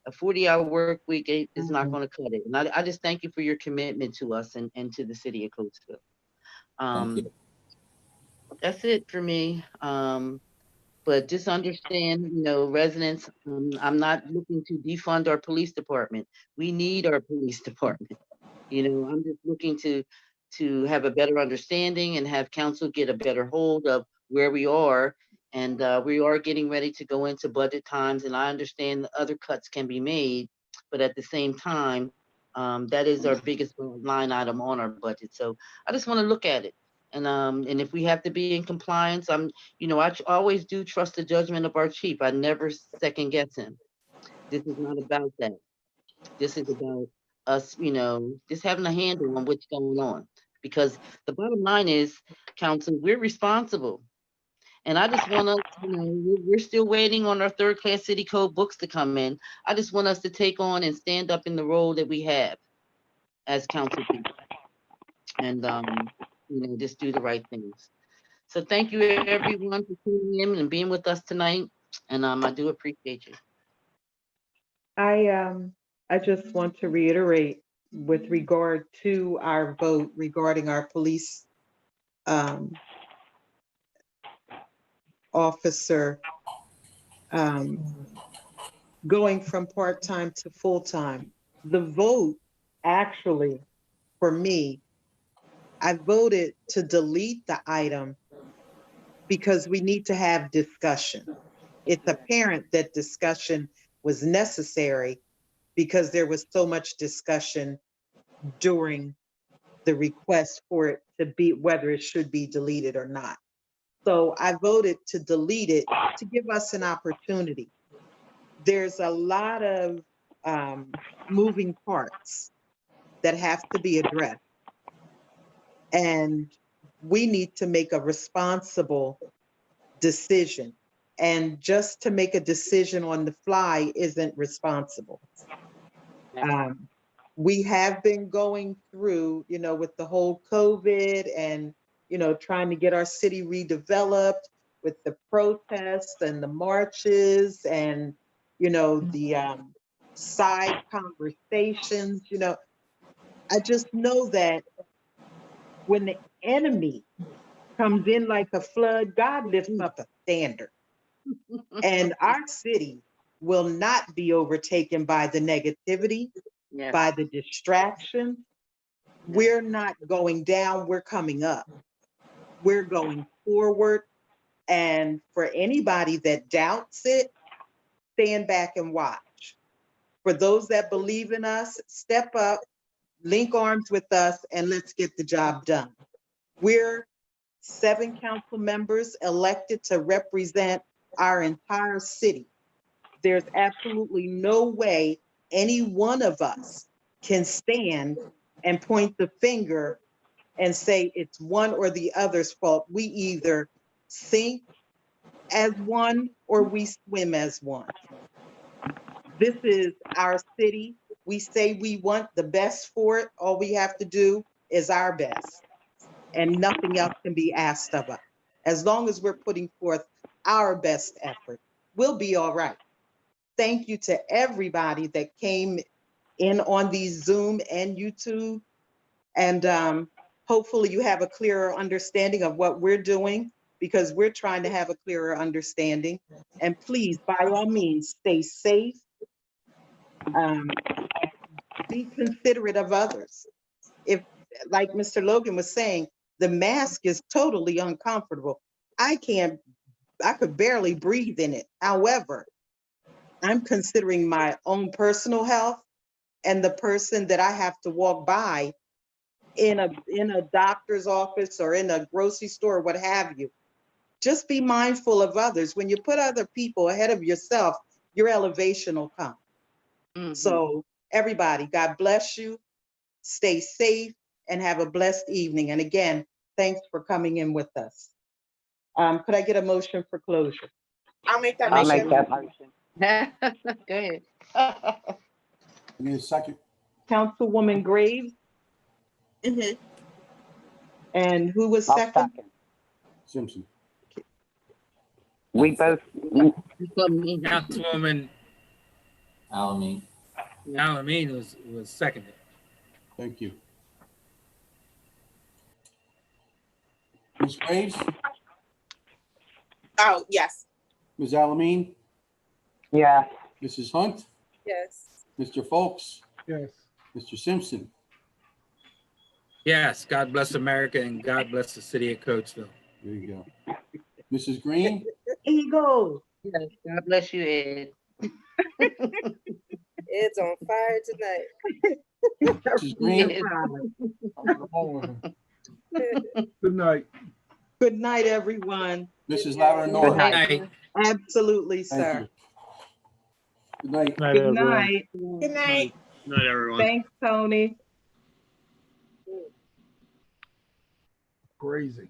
a 40-hour work week is not going to cut it. And I just thank you for your commitment to us and to the city of Coatesville. That's it for me. But just understand, residents, I'm not looking to defund our police department. We need our police department. I'm just looking to have a better understanding and have council get a better hold of where we are. And we are getting ready to go into budget times, and I understand that other cuts can be made, but at the same time, that is our biggest line item on our budget. So I just want to look at it. And if we have to be in compliance, I always do trust the judgment of our chief. I never second guess him. This is not about that. This is about us, just having a handle on what's going on. Because the bottom line is, council, we're responsible. And I just want us, we're still waiting on our third-class city code books to come in. I just want us to take on and stand up in the role that we have as council people. And, just do the right things. So thank you, everyone, for tuning in and being with us tonight. And I do appreciate you. I just want to reiterate with regard to our vote regarding our police officer going from part-time to full-time. The vote, actually, for me, I voted to delete the item because we need to have discussion. It's apparent that discussion was necessary because there was so much discussion during the request for it to be, whether it should be deleted or not. So I voted to delete it to give us an opportunity. There's a lot of moving parts that have to be addressed. And we need to make a responsible decision. And just to make a decision on the fly isn't responsible. We have been going through, with the whole COVID and, trying to get our city redeveloped with the protests and the marches and, the side conversations, I just know that when the enemy comes in like a flood, God lifts up a standard. And our city will not be overtaken by the negativity, by the distraction. We're not going down, we're coming up. We're going forward. And for anybody that doubts it, stand back and watch. For those that believe in us, step up, link arms with us, and let's get the job done. We're 7 council members elected to represent our entire city. There's absolutely no way any one of us can stand and point the finger and say it's one or the other's fault. We either sink as one or we swim as one. This is our city. We say we want the best for it. All we have to do is our best, and nothing else can be asked of us. As long as we're putting forth our best effort, we'll be all right. Thank you to everybody that came in on these Zoom and YouTube. And hopefully you have a clearer understanding of what we're doing, because we're trying to have a clearer understanding. And please, by all means, stay safe. Be considerate of others. If, like Mr. Logan was saying, the mask is totally uncomfortable. I could barely breathe in it. However, I'm considering my own personal health and the person that I have to walk by in a doctor's office or in a grocery store, what have you. Just be mindful of others. When you put other people ahead of yourself, your elevation will come. So everybody, God bless you. Stay safe and have a blessed evening. And again, thanks for coming in with us. Could I get a motion for closure? I'll make that I'll motion. make that motion. Go ahead. I need a second. Councilwoman Graves, Mhm. and who was I'll second? second. Simpson. We both, Councilwoman Alameen. Alameen was seconded. Thank you. Ms. Graves, Oh, yes. Ms. Alameen, yeah. Mrs. Hunt, Yes. Mr. Folks, Yes. Mr. Simpson. Yes, God bless America and God bless the city of Coatesville. There you go. Mrs. Green, Eagle. Yes, God bless you, Ed. It's on fire tonight. Mrs. Green, Good night. Good night, everyone. Mrs. Laverne-North. Good Night. Absolutely, Thank sir. you. Good night. Night, Good everyone. night. Good night. Good night, everyone. Thanks, Tony. Crazy.